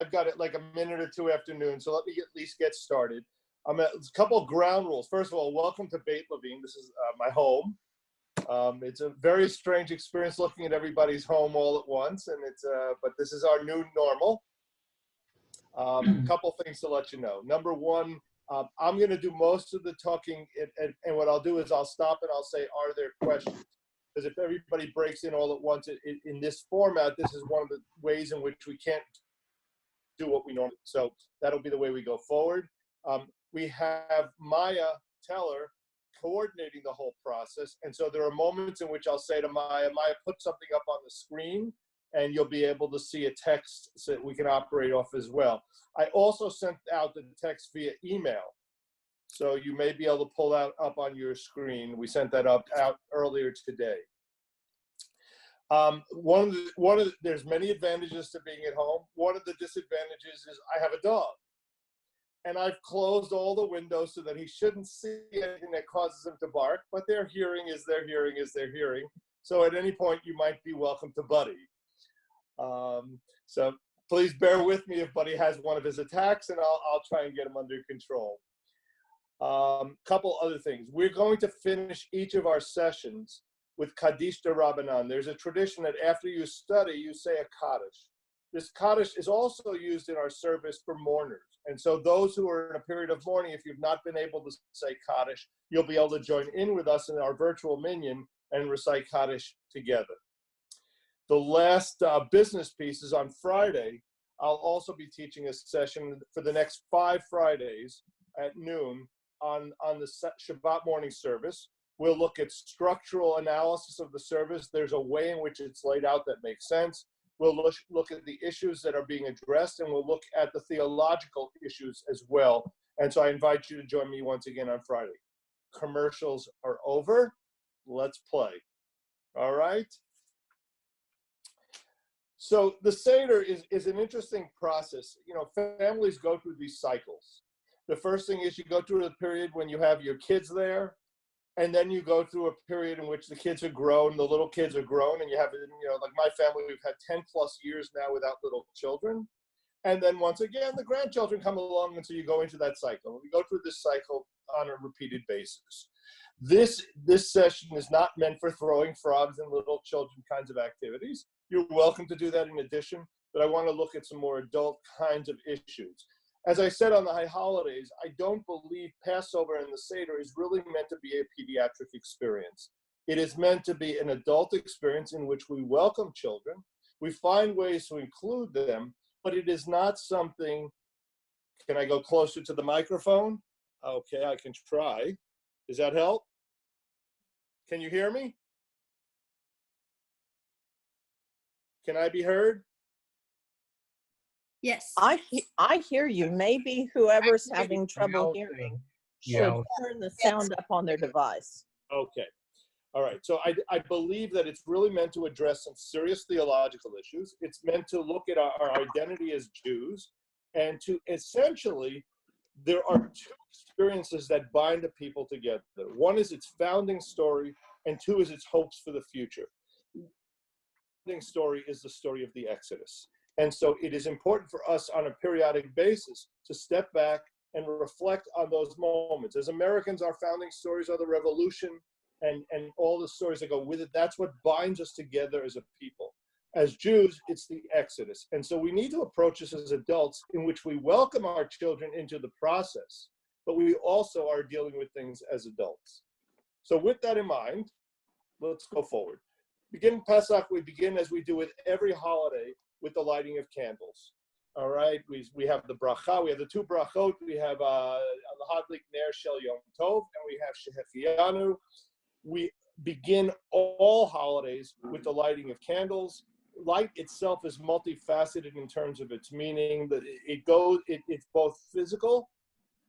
I've got it like a minute or two after noon, so let me at least get started. I'm at a couple of ground rules. First of all, welcome to Beit Levine. This is my home. It's a very strange experience looking at everybody's home all at once, and but this is our new normal. Couple things to let you know. Number one, I'm going to do most of the talking, and what I'll do is I'll stop and I'll say, are there questions? Because if everybody breaks in all at once in this format, this is one of the ways in which we can't do what we normally do. So that'll be the way we go forward. We have Maya Teller coordinating the whole process. And so there are moments in which I'll say to Maya, put something up on the screen, and you'll be able to see a text so that we can operate off as well. I also sent out the text via email. So you may be able to pull that up on your screen. We sent that out earlier today. There's many advantages to being at home. One of the disadvantages is I have a dog. And I've closed all the windows so that he shouldn't see anything that causes him to bark, but their hearing is their hearing is their hearing. So at any point, you might be welcome to Buddy. So please bear with me if Buddy has one of his attacks, and I'll try and get him under control. Couple other things. We're going to finish each of our sessions with Kaddish de Rabbanan. There's a tradition that after you study, you say a Kaddish. This Kaddish is also used in our service for mourners. And so those who are in a period of mourning, if you've not been able to say Kaddish, you'll be able to join in with us in our virtual minyan and recite Kaddish together. The last business piece is on Friday. I'll also be teaching a session for the next 5 Fridays at noon on the Shabbat morning service. We'll look at structural analysis of the service. There's a way in which it's laid out that makes sense. We'll look at the issues that are being addressed, and we'll look at the theological issues as well. And so I invite you to join me once again on Friday. Commercials are over. Let's play. All right. So the Seder is an interesting process. You know, families go through these cycles. The first thing is you go through a period when you have your kids there, and then you go through a period in which the kids are grown, the little kids are grown, and you have, you know, like my family, we've had 10 plus years now without little children. And then once again, the grandchildren come along, and so you go into that cycle. We go through this cycle on a repeated basis. This session is not meant for throwing frogs and little children kinds of activities. You're welcome to do that in addition, but I want to look at some more adult kinds of issues. As I said on the high holidays, I don't believe Passover and the Seder is really meant to be a pediatric experience. It is meant to be an adult experience in which we welcome children. We find ways to include them, but it is not something. Can I go closer to the microphone? Okay, I can try. Does that help? Can you hear me? Can I be heard? Yes. I hear you. Maybe whoever's having trouble hearing should turn the sound up on their device. Okay. All right. So I believe that it's really meant to address some serious theological issues. It's meant to look at our identity as Jews, and to essentially, there are 2 experiences that bind the people together. One is its founding story, and 2 is its hopes for the future. The founding story is the story of the Exodus. And so it is important for us on a periodic basis to step back and reflect on those moments. As Americans, our founding stories are the revolution and all the stories that go with it. That's what binds us together as a people. As Jews, it's the Exodus. And so we need to approach this as adults in which we welcome our children into the process, but we also are dealing with things as adults. So with that in mind, let's go forward. Beginning Pesach, we begin as we do with every holiday with the lighting of candles. All right, we have the bracha, we have the 2 brachot, we have Lahadlik Ner Shel Yom Tov, and we have Shehechianu. We begin all holidays with the lighting of candles. Light itself is multifaceted in terms of its meaning. It's both physical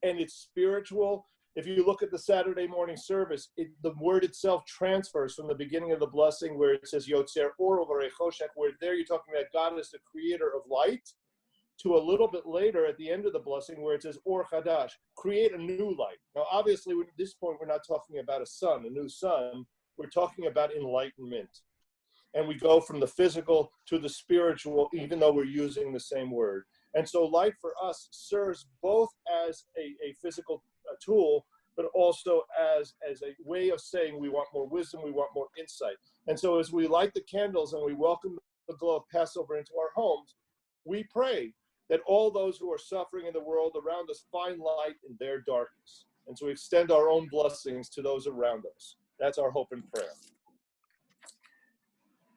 and it's spiritual. If you look at the Saturday morning service, the word itself transfers from the beginning of the blessing where it says Yotzer Or Uvarei Choshech, where there you're talking about God as the creator of light, to a little bit later at the end of the blessing where it says Or Chadash, create a new light. Now obviously at this point we're not talking about a new sun, we're talking about enlightenment. And we go from the physical to the spiritual, even though we're using the same word. And so light for us serves both as a physical tool, but also as a way of saying we want more wisdom, we want more insight. And so as we light the candles and we welcome the glow of Passover into our homes, we pray that all those who are suffering in the world around us find light in their darkness. And so we extend our own blessings to those around us. That's our hope and prayer.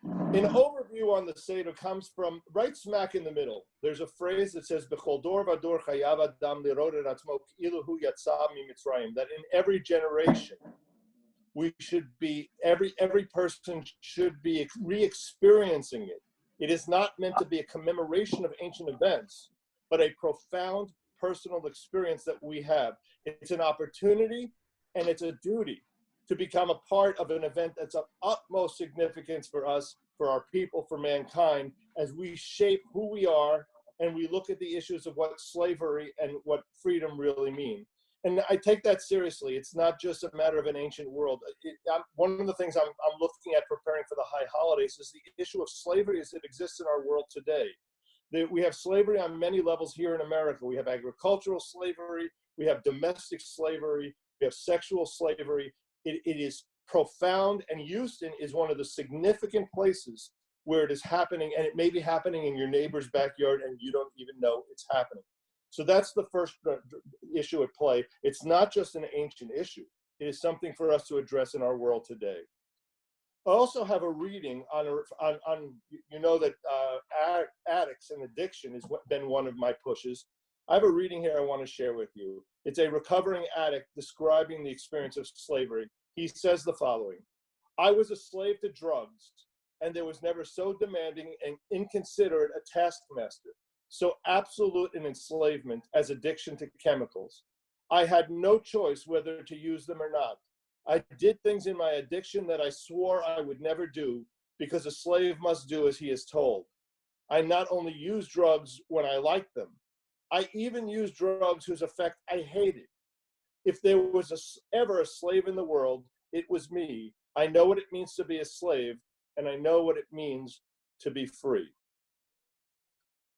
An overview on the Seder comes from right smack in the middle. There's a phrase that says, "B'chol dor v'dor chayav adam lirod et atzmo ki'ilu hu yatsa miMitzrayim," that in every generation, we should be, every person should be re-experiencing it. It is not meant to be a commemoration of ancient events, but a profound personal experience that we have. It's an opportunity and it's a duty to become a part of an event that's of utmost significance for us, for our people, for mankind, as we shape who we are and we look at the issues of what slavery and what freedom really mean. And I take that seriously. It's not just a matter of an ancient world. One of the things I'm looking at preparing for the high holidays is the issue of slavery as it exists in our world today. We have slavery on many levels here in America. We have agricultural slavery, we have domestic slavery, we have sexual slavery. It is profound, and Houston is one of the significant places where it is happening, and it may be happening in your neighbor's backyard and you don't even know it's happening. So that's the first issue at play. It's not just an ancient issue. It is something for us to address in our world today. I also have a reading on you know that addicts and addiction has been one of my pushes. I have a reading here I want to share with you. It's a recovering addict describing the experience of slavery. He says the following: "I was a slave to drugs, and there was never so demanding and inconsiderate a taskmaster, so absolute an enslavement as addiction to chemicals. I had no choice whether to use them or not. I did things in my addiction that I swore I would never do, because a slave must do as he is told. I not only used drugs when I liked them, I even used drugs whose effect I hated. If there was ever a slave in the world, it was me. I know what it means to be a slave, and I know what it means to be free."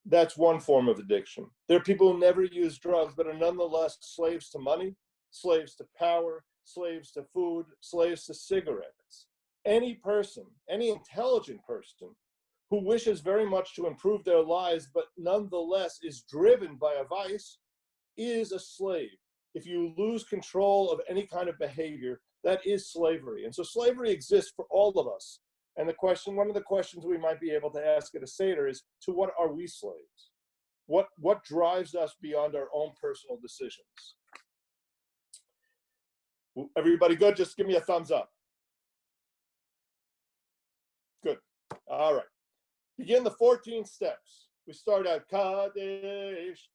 That's one form of addiction. There are people who never use drugs, but are nonetheless slaves to money, slaves to power, slaves to food, slaves to cigarettes. Any person, any intelligent person who wishes very much to improve their lives, but nonetheless is driven by a vice, is a slave. If you lose control of any kind of behavior, that is slavery. And so slavery exists for all of us. And one of the questions we might be able to ask at a Seder is, to what are we slaves? What drives us beyond our own personal decisions? Everybody good? Just give me a thumbs up. Good. All right. Begin the 14 steps. We start out Kadesh.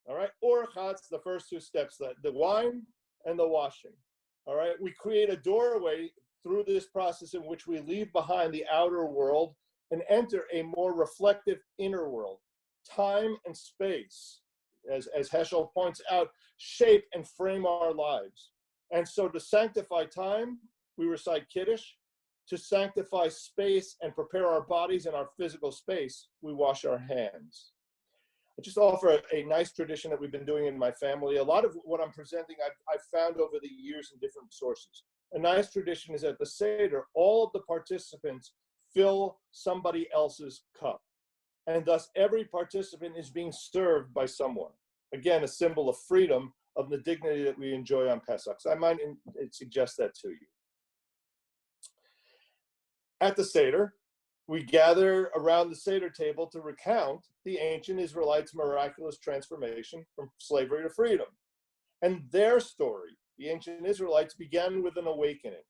All right. Orchatz, the first two steps, the wine and the washing. All right. We create a doorway through this process in which we leave behind the outer world and enter a more reflective inner world. Time and space, as Heschel points out, shape and frame our lives. And so to sanctify time, we recite Kiddush. To sanctify space and prepare our bodies and our physical space, we wash our hands. I just offer a nice tradition that we've been doing in my family. A lot of what I'm presenting, I've found over the years in different sources. A nice tradition is at the Seder, all of the participants fill somebody else's cup. And thus every participant is being served by someone. Again, a symbol of freedom, of the dignity that we enjoy on Pesach. So I might suggest that to you. At the Seder, we gather around the Seder table to recount the ancient Israelites' miraculous transformation from slavery to freedom. And their story, the ancient Israelites, began with an awakening.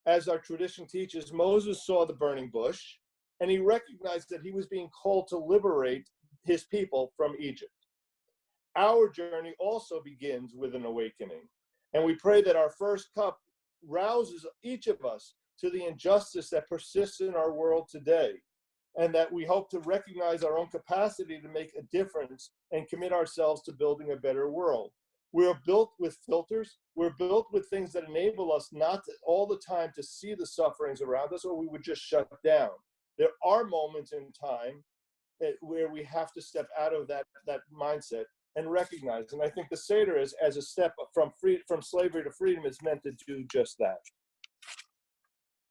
As our tradition teaches, Moses saw the burning bush, and he recognized that he was being called to liberate his people from Egypt. Our journey also begins with an awakening, and we pray that our first cup rouses each of us to the injustice that persists in our world today, and that we hope to recognize our own capacity to make a difference and commit ourselves to building a better world. We're built with filters. We're built with things that enable us not to, all the time to see the sufferings around us, or we would just shut down. There are moments in time where we have to step out of that mindset and recognize. And I think the Seder is, as a step from slavery to freedom, is meant to do just that.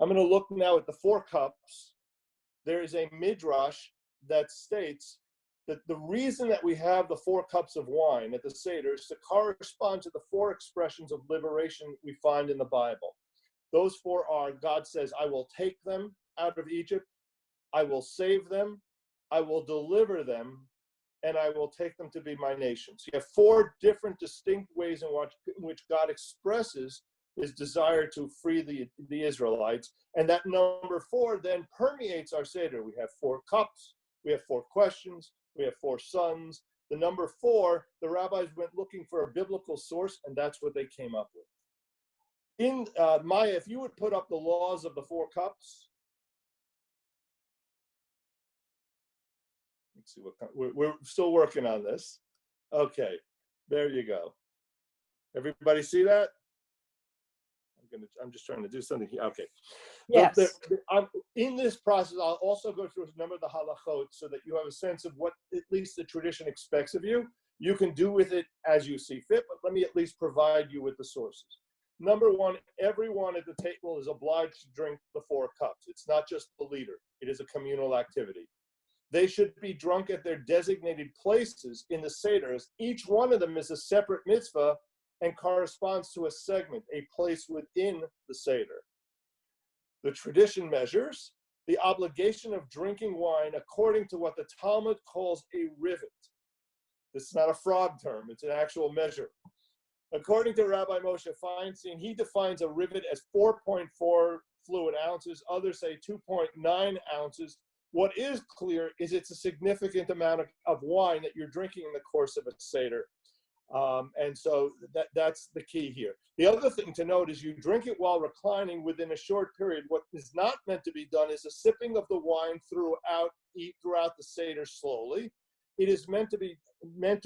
I'm going to look now at the 4 cups. There is a midrash that states that the reason that we have the 4 cups of wine at the Seder is to correspond to the 4 expressions of liberation we find in the Bible. Those 4 are: God says, I will take them out of Egypt, I will save them, I will deliver them, and I will take them to be my nation. So you have 4 different distinct ways in which God expresses his desire to free the Israelites. And that number 4 then permeates our Seder. We have 4 cups, we have 4 questions, we have 4 sons. The number 4, the rabbis went looking for a biblical source, and that's what they came up with. In Maya, if you would put up the laws of the 4 cups. Let's see what we're still working on this. Okay, there you go. Everybody see that? I'm just trying to do something here. Okay. Yes. In this process, I'll also go through a number of the halachot so that you have a sense of what at least the tradition expects of you. You can do with it as you see fit, but let me at least provide you with the sources. Number 1, everyone at the table is obliged to drink the 4 cups. It's not just the leader. It is a communal activity. They should be drunk at their designated places in the Seder. Each one of them is a separate mitzvah and corresponds to a segment, a place within the Seder. The tradition measures the obligation of drinking wine according to what the Talmud calls a rivet. This is not a frog term, it's an actual measure. According to Rabbi Moshe Feinstein, he defines a rivet as 4.4 fluid ounces. Others say 2.9 ounces. What is clear is it's a significant amount of wine that you're drinking in the course of a Seder. And so that's the key here. The other thing to note is you drink it while reclining within a short period. What is not meant to be done is a sipping of the wine throughout the Seder slowly. It is meant to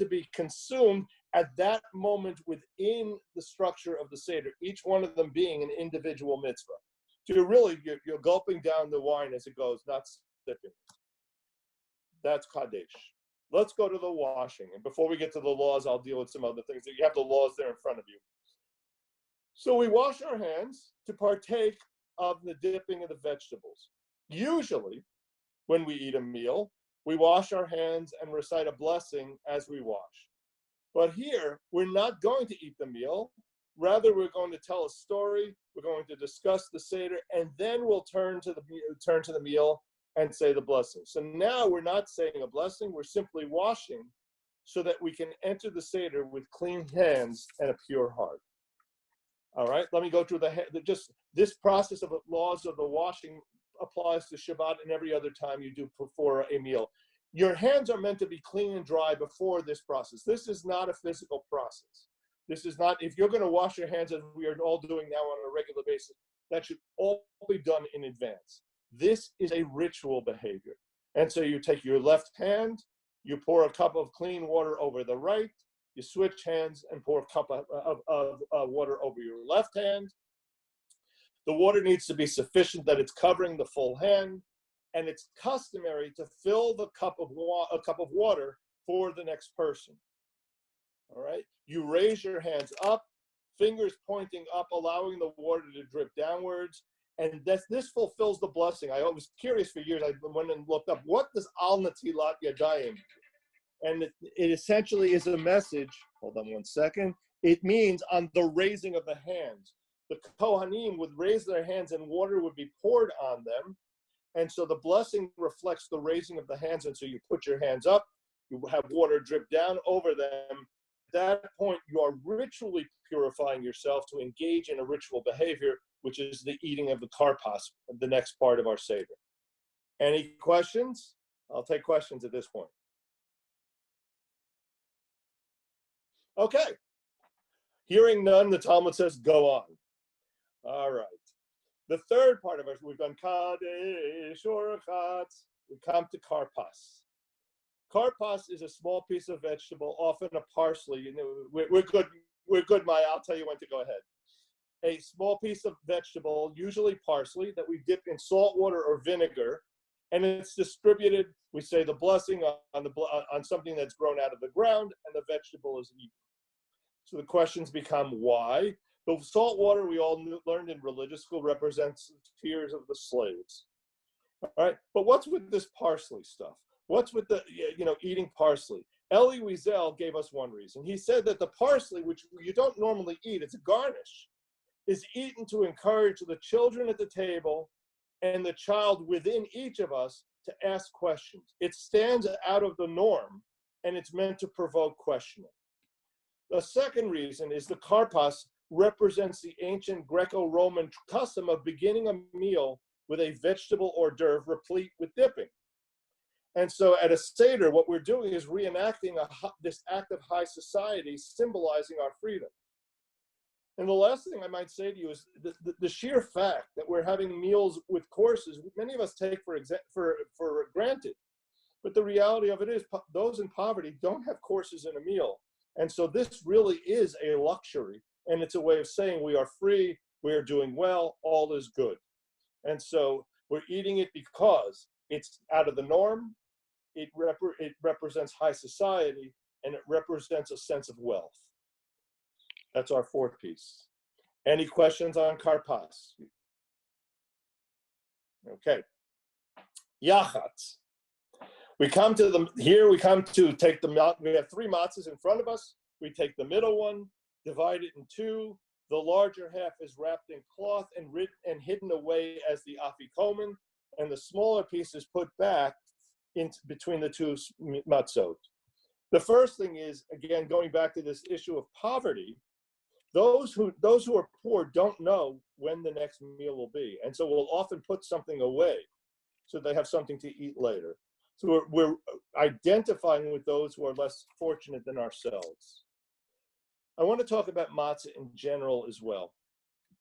be consumed at that moment within the structure of the Seder, each one of them being an individual mitzvah. So you're gulping down the wine as it goes, not sipping. That's Kadesh. Let's go to the washing. And before we get to the laws, I'll deal with some other things. You have the laws there in front of you. So we wash our hands to partake of the dipping of the vegetables. Usually, when we eat a meal, we wash our hands and recite a blessing as we wash. But here, we're not going to eat the meal. Rather, we're going to tell a story. We're going to discuss the Seder, and then we'll turn to the meal and say the blessing. So now we're not saying a blessing, we're simply washing so that we can enter the Seder with clean hands and a pure heart. All right, let me go through just this process of the laws of the washing applies to Shabbat and every other time you do before a meal. Your hands are meant to be clean and dry before this process. This is not a physical process. This is not, if you're going to wash your hands as we are all doing now on a regular basis, that should all be done in advance. This is a ritual behavior. And so you take your left hand, you pour a cup of clean water over the right, you switch hands and pour a cup of water over your left hand. The water needs to be sufficient that it's covering the full hand, and it's customary to fill the cup of water for the next person. All right? You raise your hands up, fingers pointing up, allowing the water to drip downwards. And this fulfills the blessing. I was curious for years. I went and looked up, what does Al Natilat Yadayim? And it essentially is a message. Hold on one second. It means on the raising of the hands. The Kohanim would raise their hands and water would be poured on them. And so the blessing reflects the raising of the hands. And so you put your hands up, you have water drip down over them. At that point, you are ritually purifying yourself to engage in a ritual behavior, which is the eating of the karpas, the next part of our Seder. Any questions? I'll take questions at this point. Okay. Hearing none, the Talmud says, go on. All right. The third part of our, we've done Kadesh or Chatz. We come to karpas. Karpas is a small piece of vegetable, often a parsley. You know, we're good, Maya. I'll tell you when to go ahead. A small piece of vegetable, usually parsley, that we dip in salt water or vinegar, and it's distributed. We say the blessing on something that's grown out of the ground, and the vegetable is eaten. So the questions become why. The salt water we all learned in religious school represents the tears of the slaves. All right, but what's with this parsley stuff? What's with the eating parsley? Elie Wiesel gave us one reason. He said that the parsley, which you don't normally eat, it's a garnish, is eaten to encourage the children at the table and the child within each of us to ask questions. It stands out of the norm, and it's meant to provoke questioning. The second reason is the karpas represents the ancient Greco-Roman custom of beginning a meal with a vegetable hors d'oeuvre replete with dipping. And so at a Seder, what we're doing is reenacting this act of high society, symbolizing our freedom. And the last thing I might say to you is the sheer fact that we're having meals with courses, many of us take for granted. But the reality of it is those in poverty don't have courses in a meal. And so this really is a luxury. And it's a way of saying we are free, we are doing well, all is good. And so we're eating it because it's out of the norm, it represents high society, and it represents a sense of wealth. That's our fourth piece. Any questions on karpas? Okay. Yachatz. We come to take the, we have three matzahs in front of us. We take the middle one, divide it in two. The larger half is wrapped in cloth and hidden away as the afikomen, and the smaller piece is put back in between the two matzot. The first thing is, again, going back to this issue of poverty, those who are poor don't know when the next meal will be, and so we'll often put something away so they have something to eat later. So we're identifying with those who are less fortunate than ourselves. I want to talk about matzah in general as well.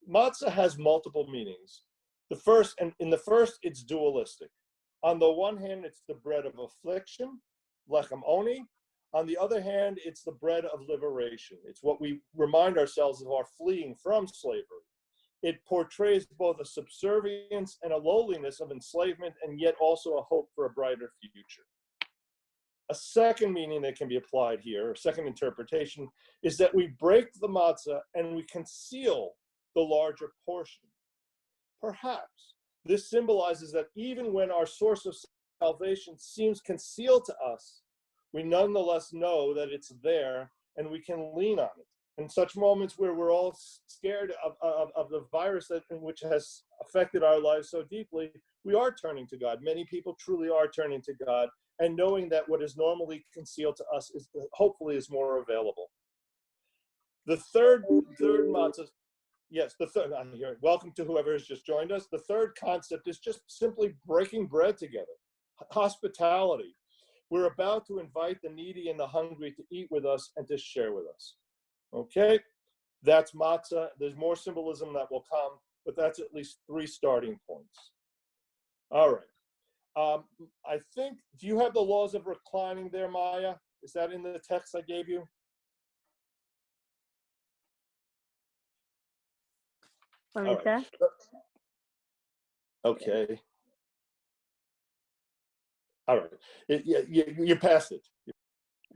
Matzah has multiple meanings. In the first, it's dualistic. On the one hand, it's the bread of affliction, lechem oni. On the other hand, it's the bread of liberation. It's what we remind ourselves of our fleeing from slavery. It portrays both a subservience and a lowliness of enslavement, and yet also a hope for a brighter future. A second meaning that can be applied here, or second interpretation, is that we break the matzah and we conceal the larger portion. Perhaps this symbolizes that even when our source of salvation seems concealed to us, we nonetheless know that it's there and we can lean on it. In such moments where we're all scared of the virus which has affected our lives so deeply, we are turning to God. Many people truly are turning to God, and knowing that what is normally concealed to us is hopefully is more available. The third matzah, yes, the third, I'm here. Welcome to whoever has just joined us. The third concept is just simply breaking bread together, hospitality. We're about to invite the needy and the hungry to eat with us and to share with us. Okay, that's matzah. There's more symbolism that will come, but that's at least three starting points. All right. I think, do you have the laws of reclining there, Maya? Is that in the text I gave you? Let me check. Okay. All right. You passed it. You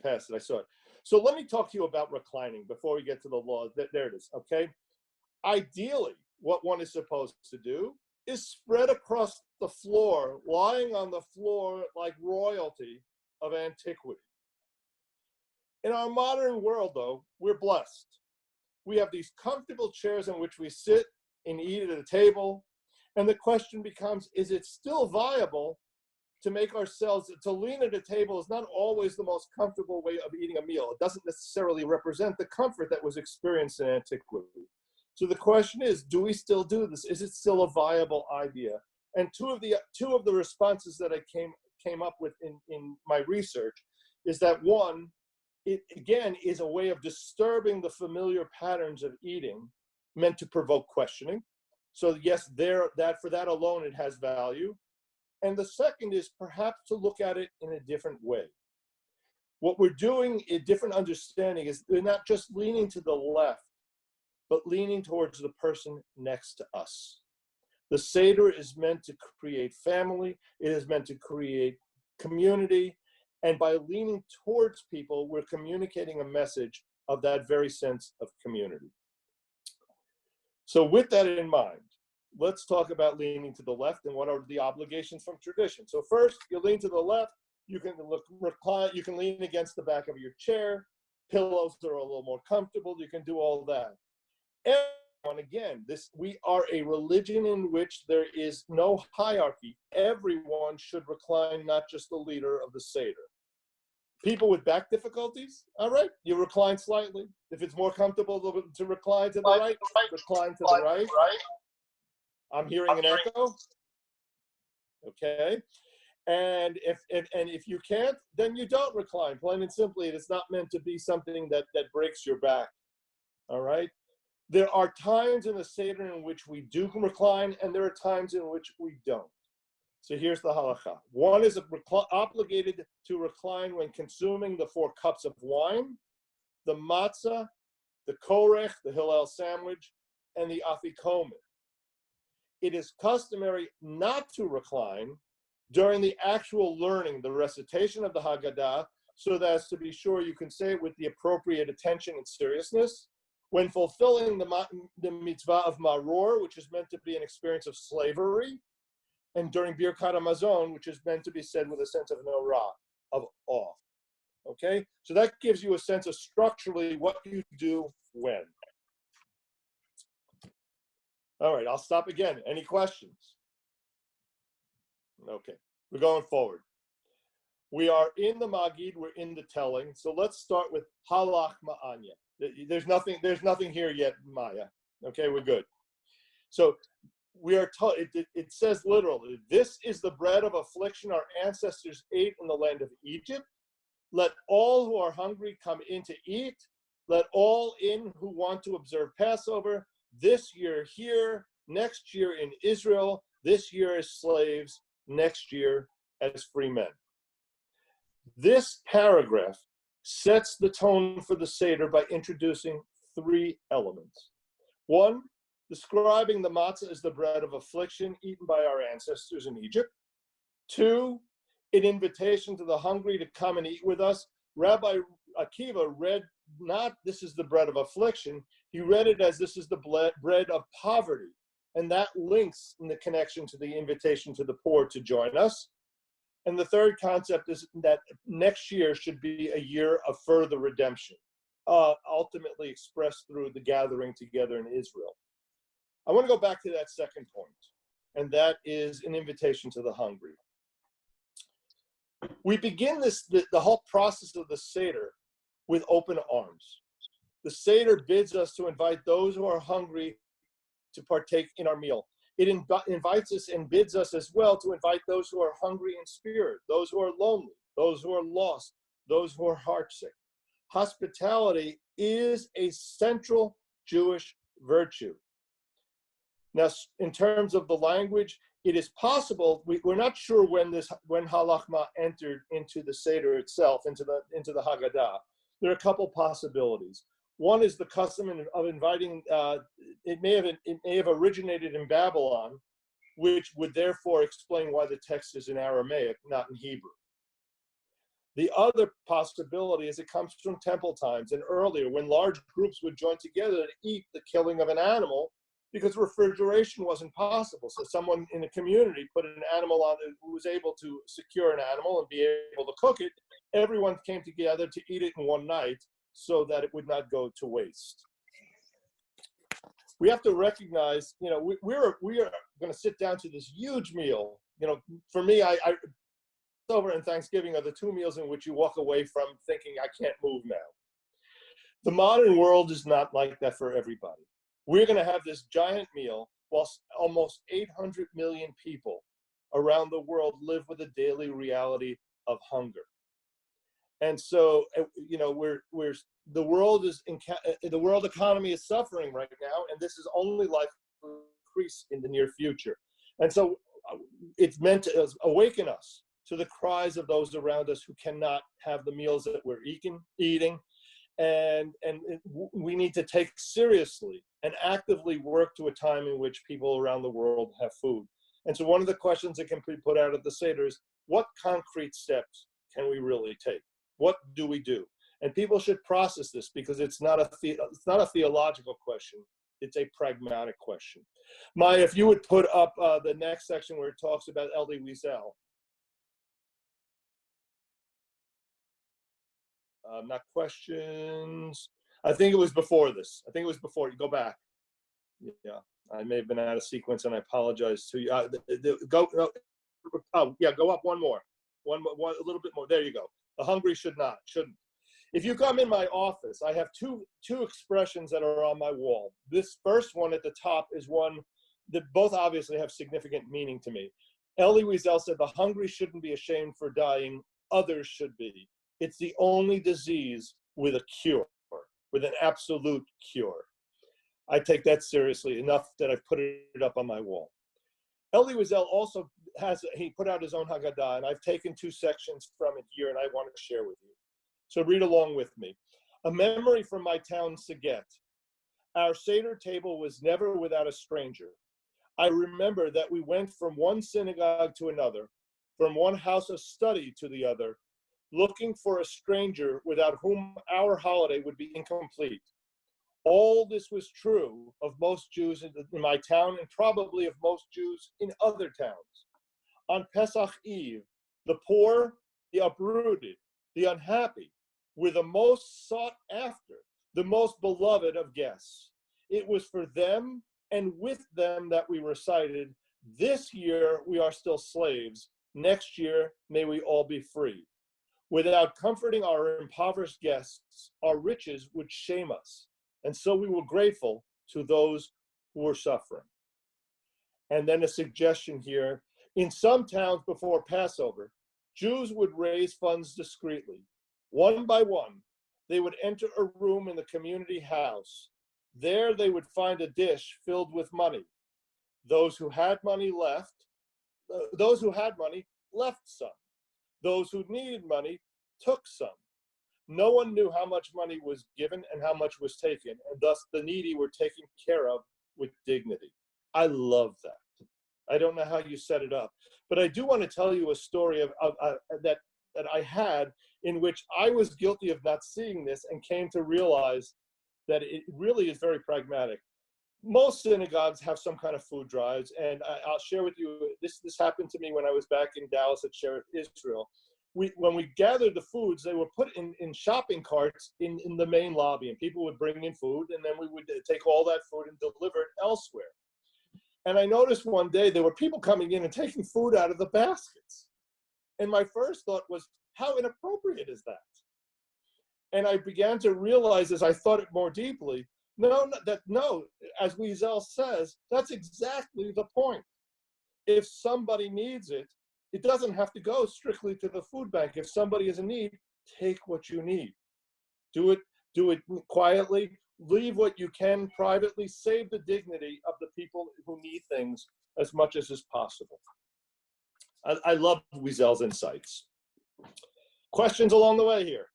passed it. I saw it. So let me talk to you about reclining before we get to the law. There it is, okay? Ideally, what one is supposed to do is spread across the floor, lying on the floor like royalty of antiquity. In our modern world, though, we're blessed. We have these comfortable chairs in which we sit and eat at a table, and the question becomes, is it still viable to make ourselves, to lean at a table is not always the most comfortable way of eating a meal. It doesn't necessarily represent the comfort that was experienced in antiquity. So the question is, do we still do this? Is it still a viable idea? And two of the responses that I came up with in my research is that one, it again is a way of disturbing the familiar patterns of eating meant to provoke questioning. So yes, for that alone, it has value. And the second is perhaps to look at it in a different way. What we're doing, a different understanding, is we're not just leaning to the left, but leaning towards the person next to us. The Seder is meant to create family. It is meant to create community. And by leaning towards people, we're communicating a message of that very sense of community. So with that in mind, let's talk about leaning to the left and what are the obligations from tradition. So first, you lean to the left, you can recline, you can lean against the back of your chair, pillows are a little more comfortable, you can do all that. And again, we are a religion in which there is no hierarchy. Everyone should recline, not just the leader of the Seder. People with back difficulties, all right, you recline slightly. If it's more comfortable to recline to the right, recline to the right. I'm hearing an echo. Okay. And if you can't, then you don't recline. Plain and simply, it's not meant to be something that breaks your back. All right. There are times in the Seder in which we do recline, and there are times in which we don't. So here's the halacha. One is obligated to recline when consuming the 4 cups of wine, the matzah, the korech, the hillel sandwich, and the afikomen. It is customary not to recline during the actual learning, the recitation of the Haggadah, so that as to be sure you can say it with the appropriate attention and seriousness. When fulfilling the mitzvah of maror, which is meant to be an experience of slavery, and during Birkat HaMazon, which is meant to be said with a sense of norah, of awe. Okay? So that gives you a sense of structurally what you do when. All right, I'll stop again. Any questions? Okay, we're going forward. We are in the Magid, we're in the telling. So let's start with halach ma'anya. There's nothing here yet, Maya. Okay, we're good. So we are told, it says literally, this is the bread of affliction our ancestors ate in the land of Egypt. Let all who are hungry come in to eat. Let all in who want to observe Passover, this year here, next year in Israel, this year as slaves, next year as free men. This paragraph sets the tone for the Seder by introducing 3 elements. 1, describing the matzah as the bread of affliction eaten by our ancestors in Egypt. 2, an invitation to the hungry to come and eat with us. Rabbi Akiva read not this is the bread of affliction, he read it as this is the bread of poverty. And that links in the connection to the invitation to the poor to join us. And the third concept is that next year should be a year of further redemption, ultimately expressed through the gathering together in Israel. I want to go back to that second point, and that is an invitation to the hungry. We begin the whole process of the Seder with open arms. The Seder bids us to invite those who are hungry to partake in our meal. It invites us and bids us as well to invite those who are hungry in spirit, those who are lonely, those who are lost, those who are heartsick. Hospitality is a central Jewish virtue. Now, in terms of the language, it is possible, we're not sure when halachma entered into the Seder itself, into the Haggadah. There are a couple possibilities. One is the custom of inviting, it may have originated in Babylon, which would therefore explain why the text is in Aramaic, not in Hebrew. The other possibility is it comes from temple times and earlier, when large groups would join together to eat the killing of an animal, because refrigeration wasn't possible. So someone in a community put an animal on, who was able to secure an animal and be able to cook it. Everyone came together to eat it in one night so that it would not go to waste. We have to recognize, we are going to sit down to this huge meal. For me, Passover and Thanksgiving are the 2 meals in which you walk away from thinking, I can't move now. The modern world is not like that for everybody. We're going to have this giant meal whilst almost 800 million people around the world live with the daily reality of hunger. And so, the world economy is suffering right now, and this is only likely to increase in the near future. And so it's meant to awaken us to the cries of those around us who cannot have the meals that we're eating, we need to take seriously and actively work to a time in which people around the world have food. And so one of the questions that can be put out at the Seder is, what concrete steps can we really take? What do we do? And people should process this, because it's not a theological question. It's a pragmatic question. Maya, if you would put up the next section where it talks about Elie Wiesel. Not questions. I think it was before this. I think it was before. You go back. Yeah, I may have been out of sequence, and I apologize to you. Go up one more. One, a little bit more. There you go. The hungry shouldn't. If you come in my office, I have two expressions that are on my wall. This first one at the top is one that both obviously have significant meaning to me. Elie Wiesel said, the hungry shouldn't be ashamed for dying, others should be. It's the only disease with a cure, with an absolute cure. I take that seriously enough that I've put it up on my wall. Elie Wiesel also he put out his own Haggadah, and I've taken two sections from it here, and I want to share with you. So read along with me. A memory from my town, Saget. Our Seder table was never without a stranger. I remember that we went from one synagogue to another, from one house of study to the other, looking for a stranger without whom our holiday would be incomplete. All this was true of most Jews in my town, and probably of most Jews in other towns. On Pesach Eve, the poor, the uprooted, the unhappy were the most sought after, the most beloved of guests. It was for them and with them that we recited, "This year we are still slaves, next year may we all be free." Without comforting our impoverished guests, our riches would shame us. And so we were grateful to those who were suffering. And then a suggestion here. In some towns before Passover, Jews would raise funds discreetly. One by one, they would enter a room in the community house. There they would find a dish filled with money. Those who had money left some. Those who needed money took some. No one knew how much money was given and how much was taken, and thus the needy were taken care of with dignity. I love that. I don't know how you set it up, but I do want to tell you a story that I had, in which I was guilty of not seeing this and came to realize that it really is very pragmatic. Most synagogues have some kind of food drives, and I'll share with you, this happened to me when I was back in Dallas at Shereth Israel. When we gathered the foods, they were put in shopping carts in the main lobby, and people would bring in food, and then we would take all that food and deliver it elsewhere. And I noticed one day there were people coming in and taking food out of the baskets. And my first thought was, how inappropriate is that? And I began to realize, as I thought it more deeply, no, as Wiesel says, that's exactly the point. If somebody needs it, it doesn't have to go strictly to the food bank. If somebody is in need, take what you need. Do it quietly. Leave what you can privately. Save the dignity of the people who need things as much as is possible. I love Wiesel's insights. Questions along the way here?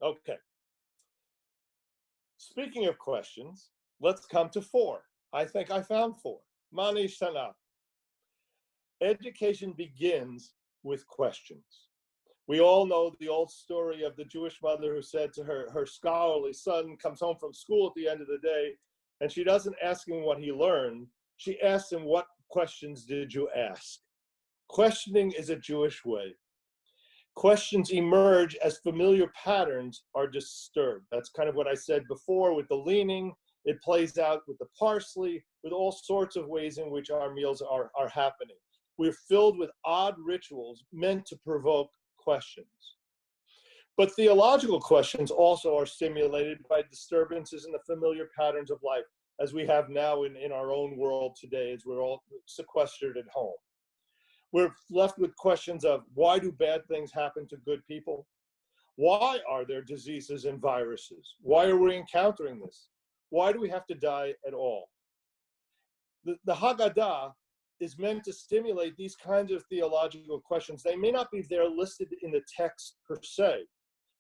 Okay. Speaking of questions, let's come to 4. I think I found 4. Mani Shana. Education begins with questions. We all know the old story of the Jewish mother who said to her scholarly son comes home from school at the end of the day, and she doesn't ask him what he learned. She asks him, what questions did you ask? Questioning is a Jewish way. Questions emerge as familiar patterns are disturbed. That's kind of what I said before with the leaning. It plays out with the parsley, with all sorts of ways in which our meals are happening. We're filled with odd rituals meant to provoke questions. But theological questions also are stimulated by disturbances in the familiar patterns of life, as we have now in our own world today, as we're all sequestered at home. We're left with questions of, why do bad things happen to good people? Why are there diseases and viruses? Why are we encountering this? Why do we have to die at all? The Haggadah is meant to stimulate these kinds of theological questions. They may not be there listed in the text per se,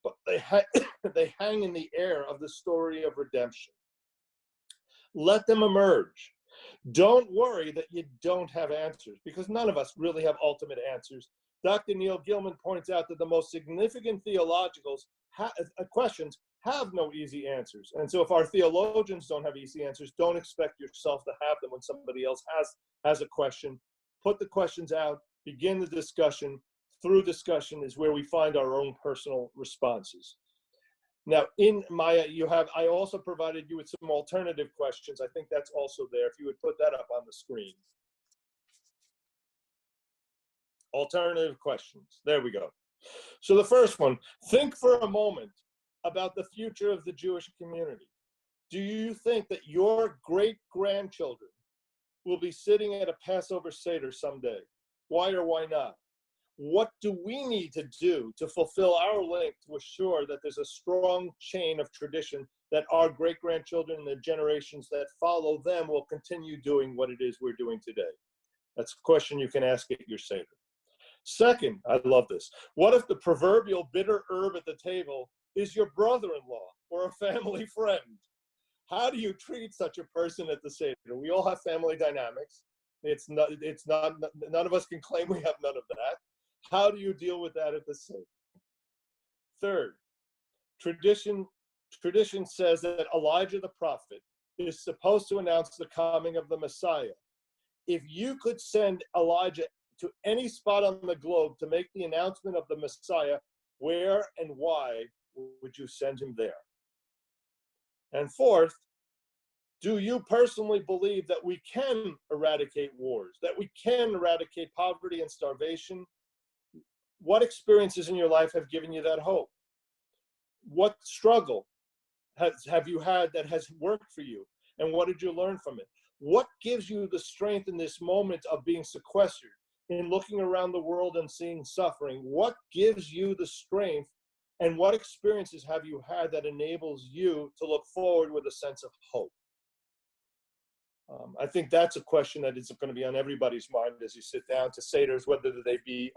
but they hang in the air of the story of redemption. Let them emerge. Don't worry that you don't have answers, because none of us really have ultimate answers. Dr. Neil Gilman points out that the most significant theological questions have no easy answers. And so if our theologians don't have easy answers, don't expect yourself to have them when somebody else has a question. Put the questions out, begin the discussion. Through discussion is where we find our own personal responses. Now, in Maya, I also provided you with some alternative questions. I think that's also there. If you would put that up on the screen. Alternative questions. There we go. So the first one, think for a moment about the future of the Jewish community. Do you think that your great-grandchildren will be sitting at a Passover Seder someday? Why or why not? What do we need to do to fulfill our link to assure that there's a strong chain of tradition that our great-grandchildren and the generations that follow them will continue doing what it is we're doing today? That's a question you can ask at your Seder. Second, I love this. What if the proverbial bitter herb at the table is your brother-in-law or a family friend? How do you treat such a person at the Seder? We all have family dynamics. None of us can claim we have none of that. How do you deal with that at the Seder? Third, tradition says that Elijah the prophet is supposed to announce the coming of the Messiah. If you could send Elijah to any spot on the globe to make the announcement of the Messiah, where and why would you send him there? And fourth, do you personally believe that we can eradicate wars, that we can eradicate poverty and starvation? What experiences in your life have given you that hope? What struggle have you had that has worked for you? And what did you learn from it? What gives you the strength in this moment of being sequestered, in looking around the world and seeing suffering? What gives you the strength, and what experiences have you had that enables you to look forward with a sense of hope? I think that's a question that is going to be on everybody's mind as you sit down to Seders, whether they be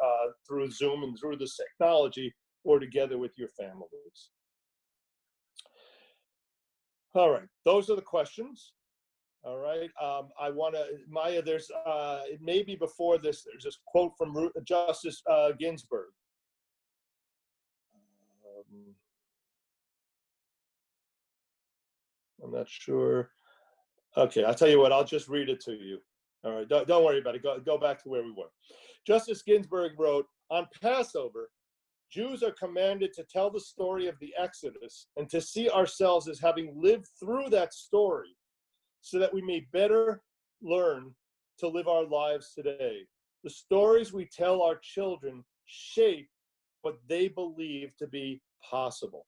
through Zoom and through this technology or together with your families. All right, those are the questions. All right, I want to, Maya, there's, it may be before this, there's this quote from Justice Ginsburg. I'm not sure. Okay, I'll tell you what, I'll just read it to you. All right, don't worry about it. Go back to where we were. Justice Ginsburg wrote, on Passover, Jews are commanded to tell the story of the Exodus and to see ourselves as having lived through that story so that we may better learn to live our lives today. The stories we tell our children shape what they believe to be possible.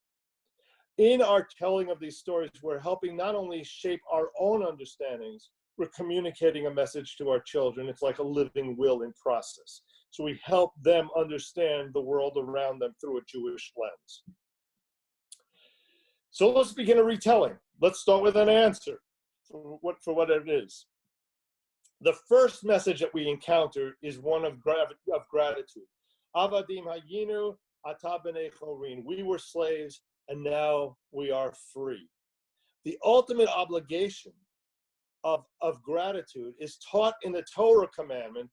In our telling of these stories, we're helping not only shape our own understandings, we're communicating a message to our children. It's like a living will in process. So we help them understand the world around them through a Jewish lens. So let's begin a retelling. Let's start with an answer for what it is. The first message that we encounter is one of gratitude. Avadim hayinu ata b'nei chorin. We were slaves, and now we are free. The ultimate obligation of gratitude is taught in the Torah commandment,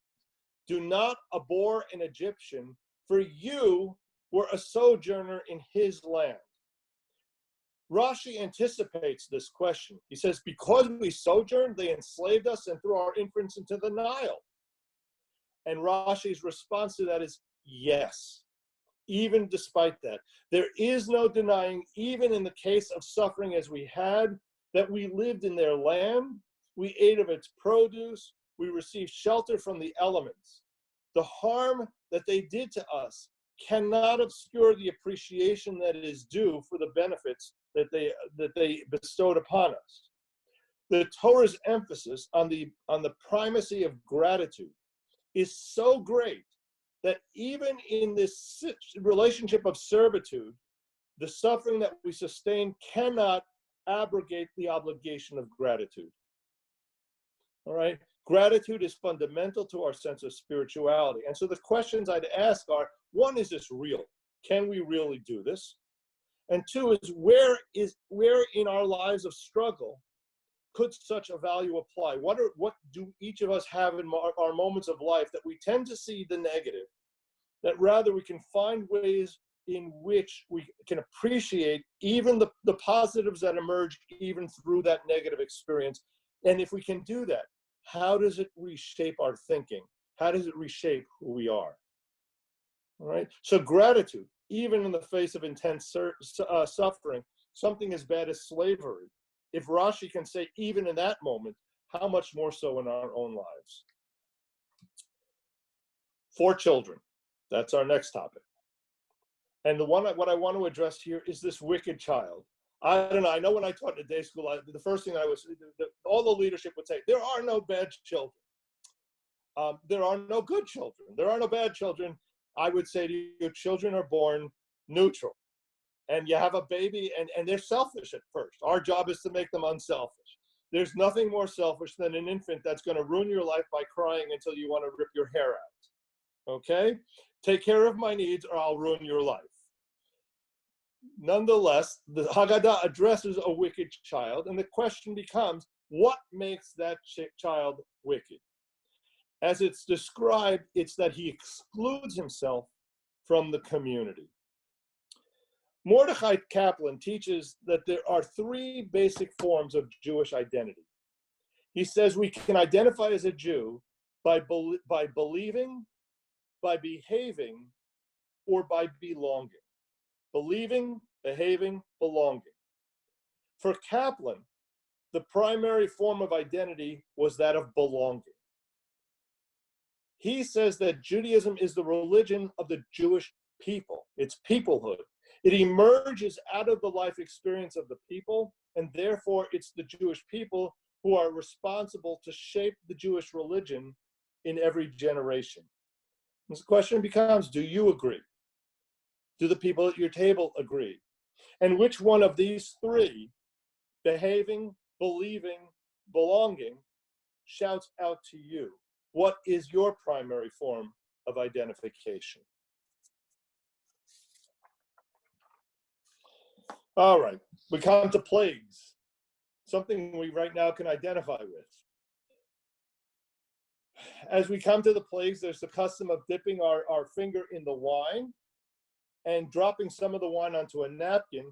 do not abhor an Egyptian, for you were a sojourner in his land. Rashi anticipates this question. He says, because we sojourned, they enslaved us and threw our infants into the Nile. And Rashi's response to that is, yes. Even despite that, there is no denying, even in the case of suffering as we had, that we lived in their land, we ate of its produce, we received shelter from the elements. The harm that they did to us cannot obscure the appreciation that is due for the benefits that they bestowed upon us. The Torah's emphasis on the primacy of gratitude is so great that even in this relationship of servitude, the suffering that we sustain cannot abrogate the obligation of gratitude. All right? Gratitude is fundamental to our sense of spirituality. And so the questions I'd ask are, one, is this real? Can we really do this? And two is where in our lives of struggle could such a value apply? What do each of us have in our moments of life that we tend to see the negative, that rather we can find ways in which we can appreciate even the positives that emerge even through that negative experience? And if we can do that, how does it reshape our thinking? How does it reshape who we are? All right. So gratitude, even in the face of intense suffering, something as bad as slavery. If Rashi can say even in that moment, how much more so in our own lives? 4 children. That's our next topic. And what I want to address here is this wicked child. I don't know. I know when I taught in day school, the first thing all the leadership would say, there are no bad children. There are no good children. There are no bad children. I would say to you, children are born neutral. And you have a baby, and they're selfish at first. Our job is to make them unselfish. There's nothing more selfish than an infant that's going to ruin your life by crying until you want to rip your hair out. Okay? Take care of my needs or I'll ruin your life. Nonetheless, the Haggadah addresses a wicked child, and the question becomes, what makes that child wicked? As it's described, it's that he excludes himself from the community. Mordechai Kaplan teaches that there are 3 basic forms of Jewish identity. He says we can identify as a Jew by believing, by behaving, or by belonging. Believing, behaving, belonging. For Kaplan, the primary form of identity was that of belonging. He says that Judaism is the religion of the Jewish people. It's peoplehood. It emerges out of the life experience of the people, and therefore it's the Jewish people who are responsible to shape the Jewish religion in every generation. And the question becomes, do you agree? Do the people at your table agree? And which one of these 3, behaving, believing, belonging, shouts out to you? What is your primary form of identification? All right, we come to plagues, something we right now can identify with. As we come to the plagues, there's the custom of dipping our finger in the wine and dropping some of the wine onto a napkin,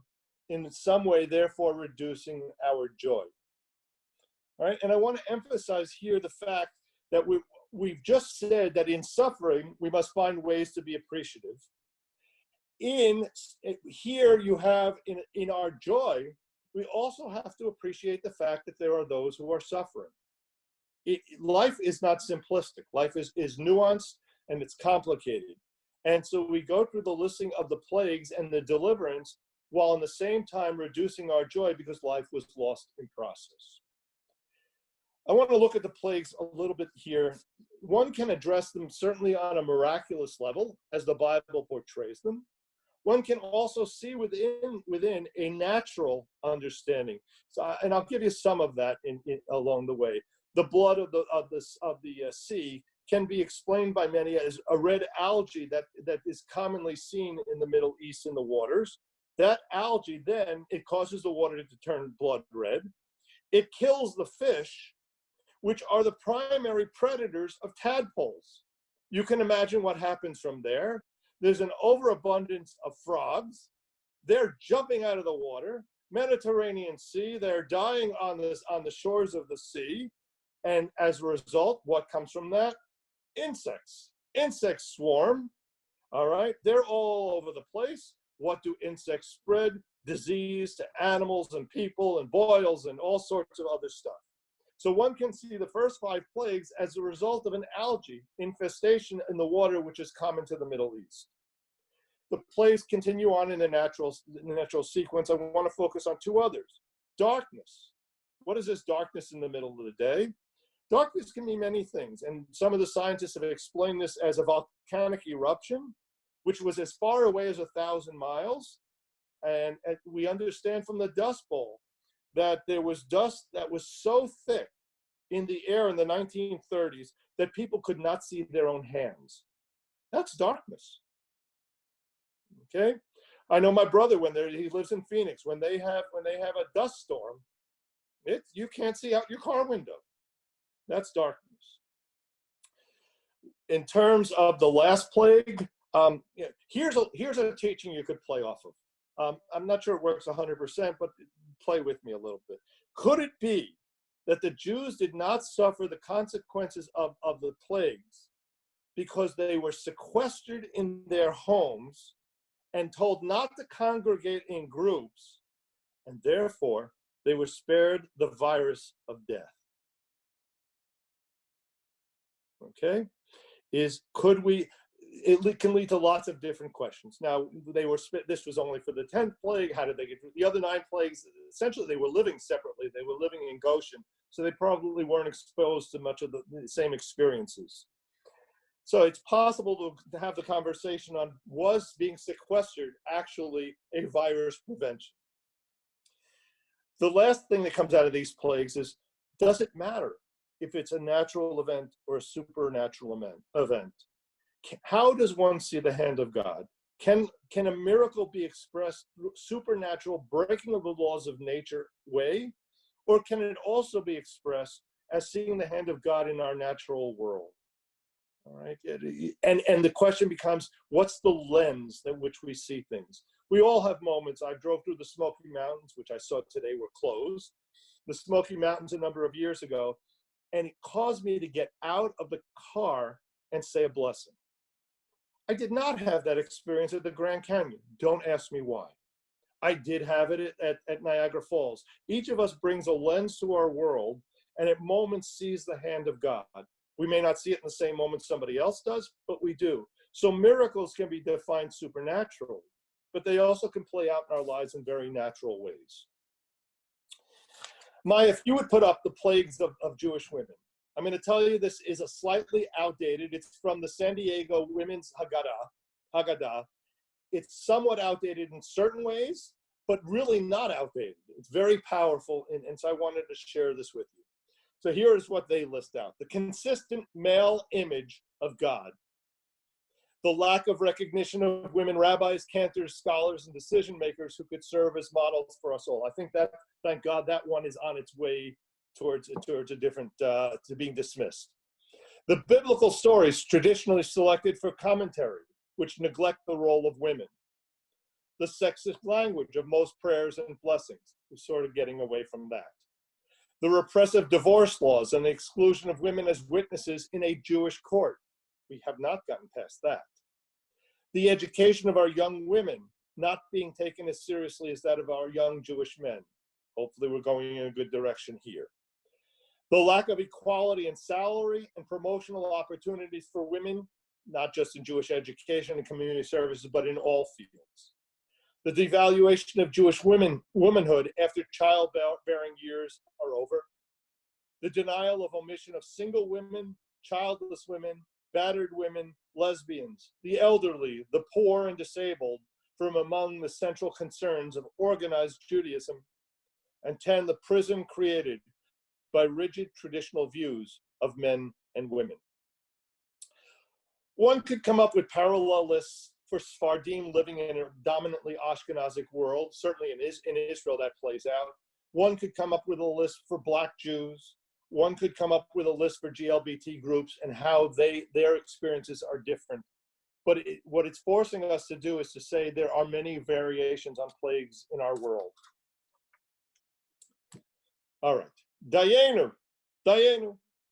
in some way, therefore reducing our joy. All right, and I want to emphasize here the fact that we've just said that in suffering, we must find ways to be appreciative. Here you have in our joy, we also have to appreciate the fact that there are those who are suffering. Life is not simplistic. Life is nuanced and it's complicated. And so we go through the listing of the plagues and the deliverance while in the same time reducing our joy because life was lost in process. I want to look at the plagues a little bit here. One can address them certainly on a miraculous level, as the Bible portrays them. One can also see within a natural understanding. And I'll give you some of that along the way. The blood of the sea can be explained by many as a red algae that is commonly seen in the Middle East in the waters. That algae then, it causes the water to turn blood red. It kills the fish, which are the primary predators of tadpoles. You can imagine what happens from there. There's an overabundance of frogs. They're jumping out of the water. Mediterranean Sea, they're dying on the shores of the sea. And as a result, what comes from that? Insects. Insects swarm. All right, they're all over the place. What do insects spread? Disease to animals and people and boils and all sorts of other stuff. So one can see the first 5 plagues as a result of an algae infestation in the water, which is common to the Middle East. The plagues continue on in the natural sequence. I want to focus on 2 others. Darkness. What is this darkness in the middle of the day? Darkness can mean many things, and some of the scientists have explained this as a volcanic eruption, which was as far away as 1,000 miles. And we understand from the Dust Bowl that there was dust that was so thick in the air in the 1930s that people could not see their own hands. That's darkness. Okay? I know my brother, he lives in Phoenix, when they have a dust storm, you can't see out your car window. That's darkness. In terms of the last plague, here's a teaching you could play off of. I'm not sure it works 100%, but play with me a little bit. Could it be that the Jews did not suffer the consequences of the plagues because they were sequestered in their homes and told not to congregate in groups, and therefore they were spared the virus of death? Okay, it can lead to lots of different questions. Now, this was only for the 10th plague. How did they get through the other 9 plagues? Essentially, they were living separately. They were living in Goshen, so they probably weren't exposed to much of the same experiences. So it's possible to have the conversation on, was being sequestered actually a virus prevention? The last thing that comes out of these plagues is, does it matter if it's a natural event or a supernatural event? How does one see the hand of God? Can a miracle be expressed through supernatural breaking of the laws of nature way? Or can it also be expressed as seeing the hand of God in our natural world? All right, and the question becomes, what's the lens in which we see things? We all have moments. I drove through the Smoky Mountains, which I saw today were closed. The Smoky Mountains a number of years ago, and it caused me to get out of the car and say a blessing. I did not have that experience at the Grand Canyon. Don't ask me why. I did have it at Niagara Falls. Each of us brings a lens to our world, and at moments sees the hand of God. We may not see it in the same moment somebody else does, but we do. So miracles can be defined supernaturally, but they also can play out in our lives in very natural ways. Maya, if you would put up the plagues of Jewish women. I'm going to tell you this is a slightly outdated. It's from the San Diego Women's Haggadah. It's somewhat outdated in certain ways, but really not outdated. It's very powerful, and so I wanted to share this with you. So here is what they list out: the consistent male image of God, the lack of recognition of women rabbis, cantors, scholars, and decision makers who could serve as models for us all. I think that, thank God, that one is on its way towards a different, to being dismissed. The biblical stories traditionally selected for commentary, which neglect the role of women. The sexist language of most prayers and blessings, we're sort of getting away from that. The repressive divorce laws and the exclusion of women as witnesses in a Jewish court. We have not gotten past that. The education of our young women not being taken as seriously as that of our young Jewish men. Hopefully we're going in a good direction here. The lack of equality in salary and promotional opportunities for women, not just in Jewish education and community services, but in all fields. The devaluation of Jewish womanhood after childbearing years are over. The denial of omission of single women, childless women, battered women, lesbians, the elderly, the poor and disabled from among the central concerns of organized Judaism. And 10, the prison created by rigid traditional views of men and women. One could come up with parallel lists for Sephardim living in a dominantly Ashkenazic world. Certainly in Israel that plays out. One could come up with a list for Black Jews. One could come up with a list for GLBT groups and how their experiences are different. But what it's forcing us to do is to say there are many variations on plagues in our world. All right, Dayenu.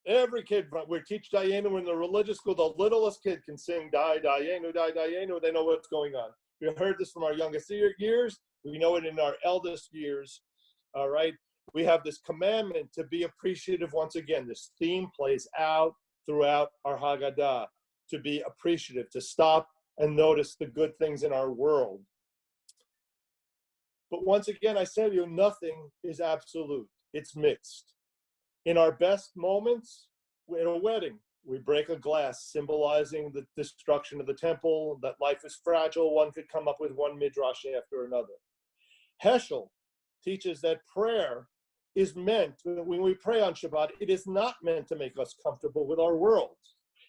Every kid, we teach Dayenu in the religious school. The littlest kid can sing Dayenu, Dayenu. They know what's going on. We heard this from our youngest years. We know it in our eldest years. All right, we have this commandment to be appreciative once again. This theme plays out throughout our Haggadah, to be appreciative, to stop and notice the good things in our world. But once again, I said to you, nothing is absolute. It's mixed. In our best moments, at a wedding, we break a glass, symbolizing the destruction of the temple, that life is fragile. One could come up with one midrash after another. Heschel teaches that prayer is meant, when we pray on Shabbat, it is not meant to make us comfortable with our world.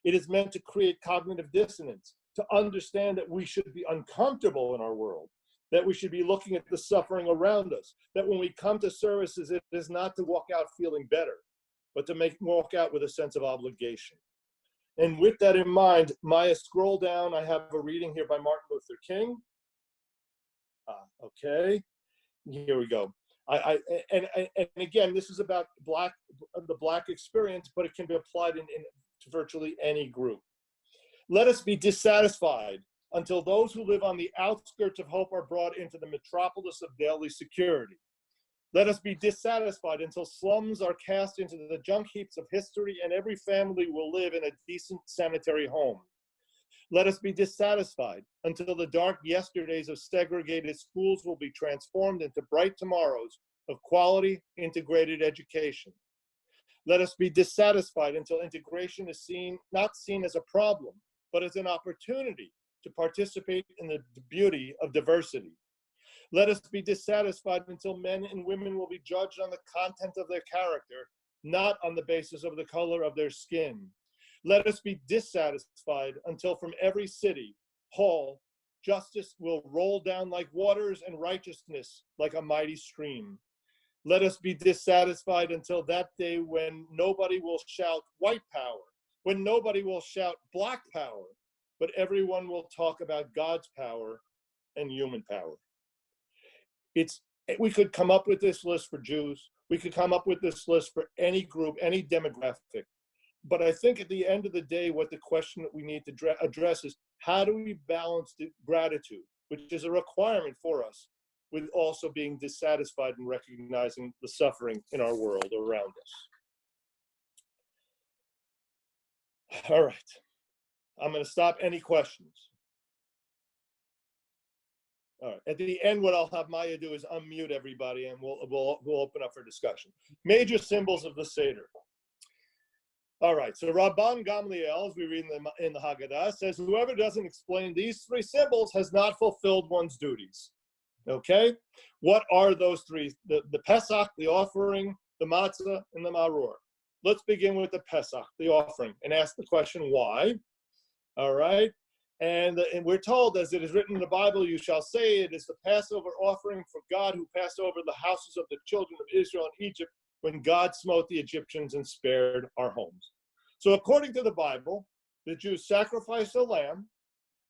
It is meant to create cognitive dissonance, to understand that we should be uncomfortable in our world. that we should be looking at the suffering around us, that when we come to services, it is not to walk out feeling better, but to walk out with a sense of obligation. And with that in mind, Maya, scroll down. I have a reading here by Martin Luther King. Okay, here we go. And again, this is about the Black experience, but it can be applied to virtually any group. Let us be dissatisfied until those who live on the outskirts of hope are brought into the metropolis of daily security. Let us be dissatisfied until slums are cast into the junk heaps of history and every family will live in a decent sanitary home. Let us be dissatisfied until the dark yesterdays of segregated schools will be transformed into bright tomorrows of quality, integrated education. Let us be dissatisfied until integration is not seen as a problem, but as an opportunity to participate in the beauty of diversity. Let us be dissatisfied until men and women will be judged on the content of their character, not on the basis of the color of their skin. Let us be dissatisfied until from every city, hall, justice will roll down like waters and righteousness like a mighty stream. Let us be dissatisfied until that day when nobody will shout white power, when nobody will shout Black power, but everyone will talk about God's power and human power. We could come up with this list for Jews. We could come up with this list for any group, any demographic. But I think at the end of the day, what the question that we need to address is, how do we balance the gratitude, which is a requirement for us, with also being dissatisfied and recognizing the suffering in our world around us? All right. I'm going to stop. Any questions? All right. At the end, what I'll have Maya do is unmute everybody, and we'll open up for discussion. Major symbols of the Seder. All right. So Rabban Gamliel, as we read in the Haggadah, says, whoever doesn't explain these three symbols has not fulfilled one's duties. Okay. What are those three? The Pesach, the offering, the matzah, and the maror. Let's begin with the Pesach, the offering, and ask the question, why? All right. And we're told, as it is written in the Bible, you shall say it is the Passover offering for God who passed over the houses of the children of Israel in Egypt when God smote the Egyptians and spared our homes. So according to the Bible, the Jews sacrificed a lamb,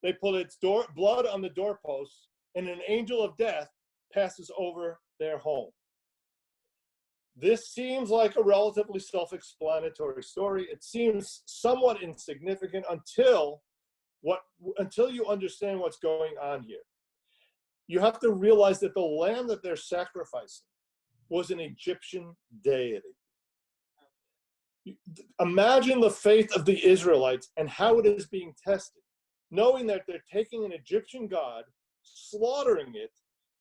they put its blood on the doorposts, and an angel of death passes over their home. This seems like a relatively self-explanatory story. It seems somewhat insignificant until you understand what's going on here. You have to realize that the lamb that they're sacrificing was an Egyptian deity. Imagine the faith of the Israelites and how it is being tested, knowing that they're taking an Egyptian god, slaughtering it,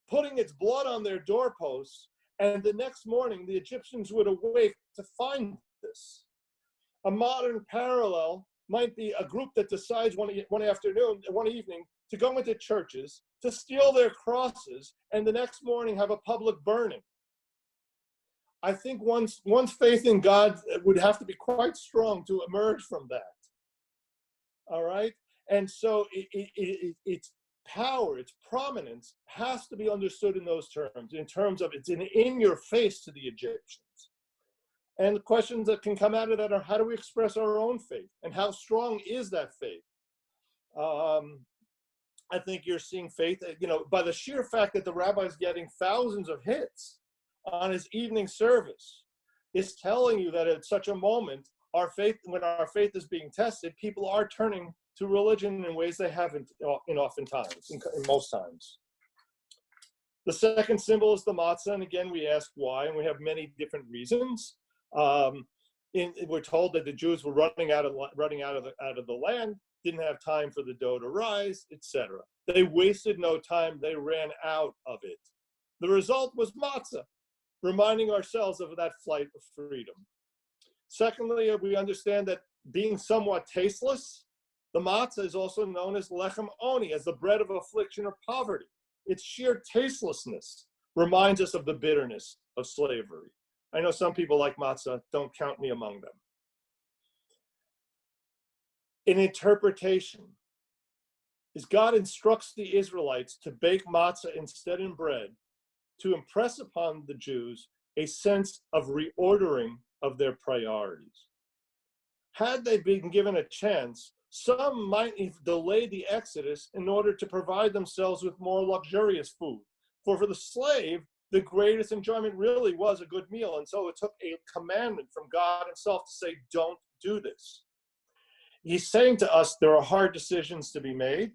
putting its blood on their doorposts, and the next morning the Egyptians would awake to find this. A modern parallel might be a group that decides one evening to go into churches, to steal their crosses, and the next morning have a public burning. I think one's faith in God would have to be quite strong to emerge from that. All right? And so its power, its prominence has to be understood in those terms, in terms of it's in your face to the Egyptians. And the questions that can come out of that are, how do we express our own faith? And how strong is that faith? I think you're seeing faith, by the sheer fact that the rabbi is getting thousands of hits on his evening service, is telling you that at such a moment, when our faith is being tested, people are turning to religion in ways they haven't in most times. The second symbol is the matzah, and again, we ask why, and we have many different reasons. We're told that the Jews were running out of the land, didn't have time for the dough to rise, etc. They wasted no time, they ran out of it. The result was matzah, reminding ourselves of that flight of freedom. Secondly, we understand that being somewhat tasteless, the matzah is also known as lechem oni, as the bread of affliction or poverty. Its sheer tastelessness reminds us of the bitterness of slavery. I know some people like matzah, don't count me among them. In interpretation, is God instructs the Israelites to bake matzah instead in bread to impress upon the Jews a sense of reordering of their priorities. Had they been given a chance, some might have delayed the Exodus in order to provide themselves with more luxurious food. For the slave, the greatest enjoyment really was a good meal. And so it took a commandment from God himself to say, don't do this. He's saying to us, there are hard decisions to be made.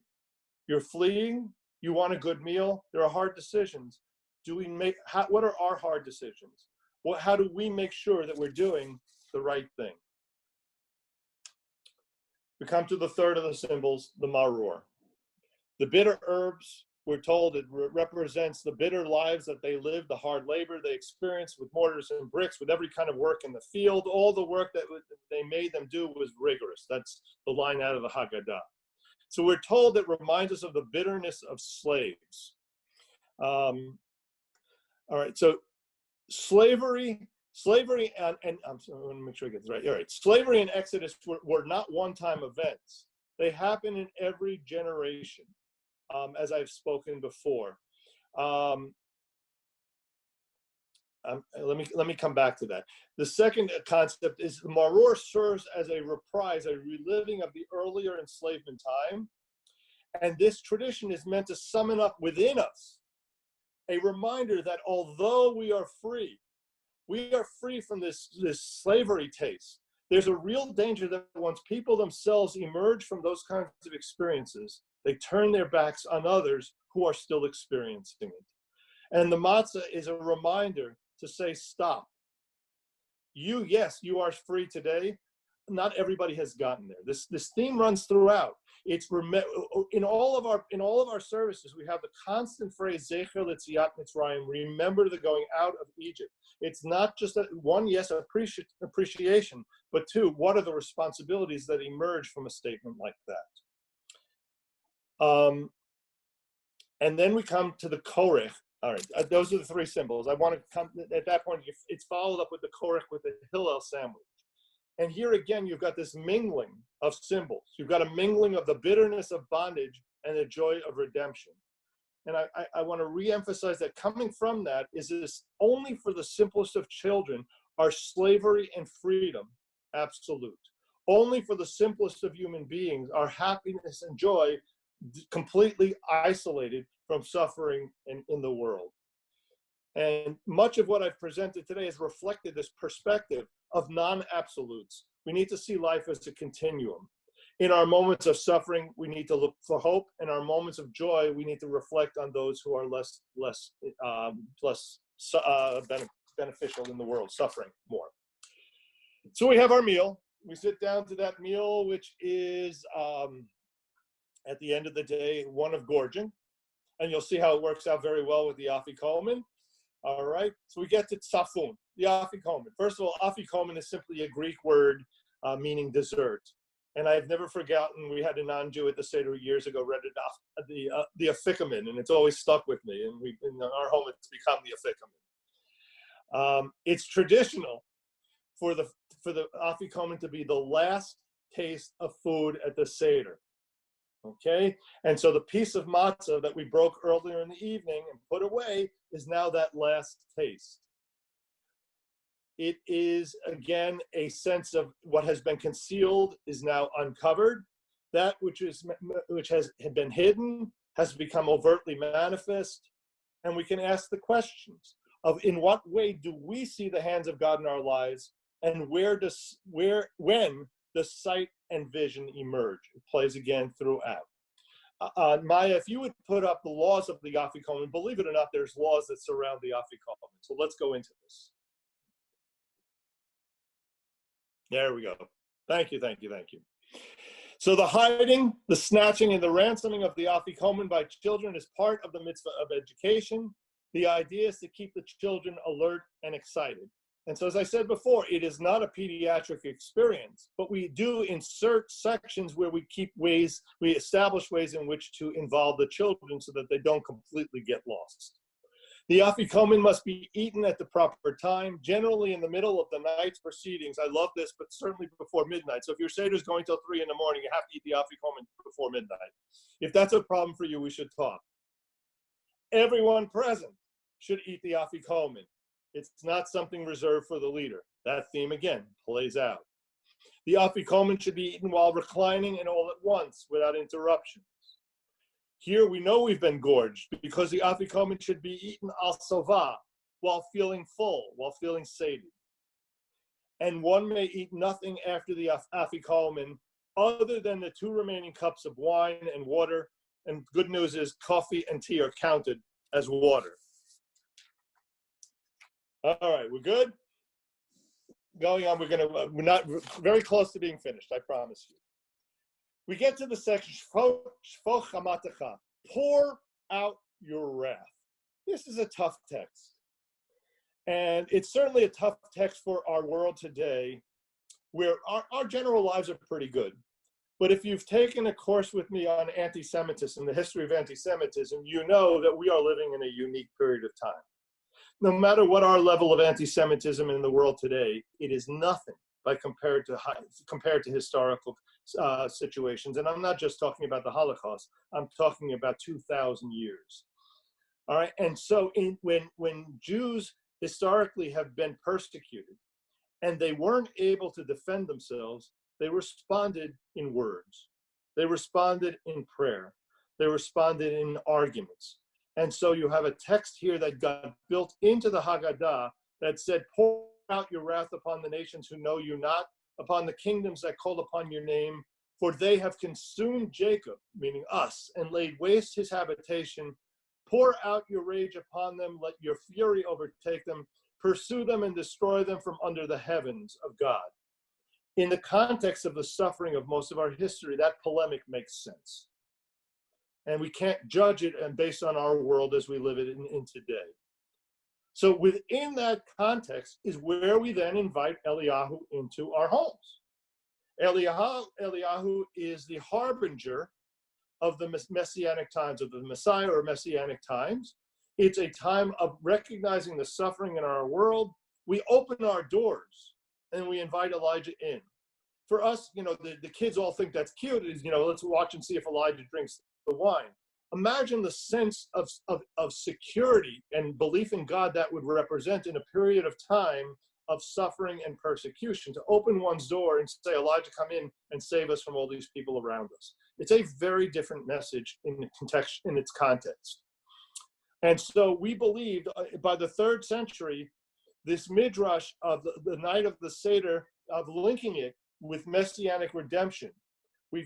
You're fleeing. You want a good meal. There are hard decisions. What are our hard decisions? How do we make sure that we're doing the right thing? We come to the third of the symbols, the maror. The bitter herbs, we're told it represents the bitter lives that they live, the hard labor they experience with mortars and bricks, with every kind of work in the field. All the work that they made them do was rigorous. That's the line out of the Haggadah. So we're told it reminds us of the bitterness of slaves. All right, so slavery, and I'm sorry, I want to make sure I get this right. All right, slavery and Exodus were not one-time events. They happen in every generation, as I've spoken before. Let me come back to that. The second concept is the maror serves as a reprise, a reliving of the earlier enslavement time. And this tradition is meant to summon up within us a reminder that although we are free from this slavery taste. There's a real danger that once people themselves emerge from those kinds of experiences, they turn their backs on others who are still experiencing it. And the matzah is a reminder to say, stop. Yes, you are free today. Not everybody has gotten there. This theme runs throughout. It's in all of our services, we have the constant phrase Zecher L'Tziat Mitzrayim, remember the going out of Egypt. It's not just appreciation, but two, what are the responsibilities that emerge from a statement like that? And then we come to the Korech. All right, those are the three symbols. I want to come at that point. It's followed up with the Korech with the Hillel sandwich. And here again, you've got this mingling of symbols. You've got a mingling of the bitterness of bondage and the joy of redemption. And I want to reemphasize that coming from that is this: only for the simplest of children are slavery and freedom absolute. Only for the simplest of human beings are happiness and joy completely isolated from suffering in the world. And much of what I've presented today has reflected this perspective of non-absolutes. We need to see life as a continuum. In our moments of suffering, we need to look for hope. In our moments of joy, we need to reflect on those who are less beneficial in the world, suffering more. So we have our meal. We sit down to that meal, which is, at the end of the day, one of gorging. And you'll see how it works out very well with the afikomen. All right, so we get to tsafun, the afikomen. First of all, afikomen is simply a Greek word meaning dessert. And I've never forgotten, we had a non-Jew at the Seder years ago read it, the afikomen, and it's always stuck with me. And in our home, it's become the afikomen. It's traditional for the afikomen to be the last taste of food at the Seder. Okay, and so the piece of matzah that we broke earlier in the evening and put away is now that last taste. It is, again, a sense of what has been concealed is now uncovered. That which has been hidden has become overtly manifest. And we can ask the questions of in what way do we see the hands of God in our lives, and when does sight and vision emerge? It plays again throughout. Maya, if you would put up the laws of the afikomen, believe it or not, there's laws that surround the afikomen. So let's go into this. There we go. Thank you. So the hiding, the snatching, and the ransoming of the afikomen by children is part of the mitzvah of education. The idea is to keep the children alert and excited. And so, as I said before, it is not a pediatric experience, but we do insert sections where we establish ways in which to involve the children so that they don't completely get lost. The afikomen must be eaten at the proper time, generally in the middle of the night's proceedings. I love this, but certainly before midnight. So if your Seder is going till 3 in the morning, you have to eat the afikomen before midnight. If that's a problem for you, we should talk. Everyone present should eat the afikomen. It's not something reserved for the leader. That theme, again, plays out. The afikomen should be eaten while reclining and all at once, without interruptions. Here we know we've been gorged because the afikomen should be eaten al sova, while feeling full, while feeling sated. And one may eat nothing after the afikomen other than the 2 remaining cups of wine and water. And good news is coffee and tea are counted as water. All right, we're good? Going on, we're not very close to being finished, I promise you. We get to the section, Shfoch hamatecha, pour out your wrath. This is a tough text. And it's certainly a tough text for our world today, where our general lives are pretty good. But if you've taken a course with me on anti-Semitism, the history of anti-Semitism, you know that we are living in a unique period of time. No matter what our level of anti-Semitism in the world today, it is nothing by compared to historical situations. And I'm not just talking about the Holocaust. I'm talking about 2,000 years. All right. And so when Jews historically have been persecuted and they weren't able to defend themselves, they responded in words. They responded in prayer. They responded in arguments. And so you have a text here that got built into the Haggadah that said, pour out your wrath upon the nations who know you not, upon the kingdoms that call upon your name, for they have consumed Jacob, meaning us, and laid waste his habitation. Pour out your rage upon them, let your fury overtake them, pursue them and destroy them from under the heavens of God. In the context of the suffering of most of our history, that polemic makes sense. And we can't judge it based on our world as we live it in today. So within that context is where we then invite Eliyahu into our homes. Eliyahu is the harbinger of the messianic times, of the Messiah or messianic times. It's a time of recognizing the suffering in our world. We open our doors and we invite Elijah in. For us, the kids all think that's cute. Is, let's watch and see if Elijah drinks the wine. Imagine the sense of security and belief in God that would represent in a period of time of suffering and persecution, to open one's door and say, Elijah, come in and save us from all these people around us. It's a very different message in its context. And so we believed by the 3rd century, this midrash of the night of the Seder, of linking it with messianic redemption.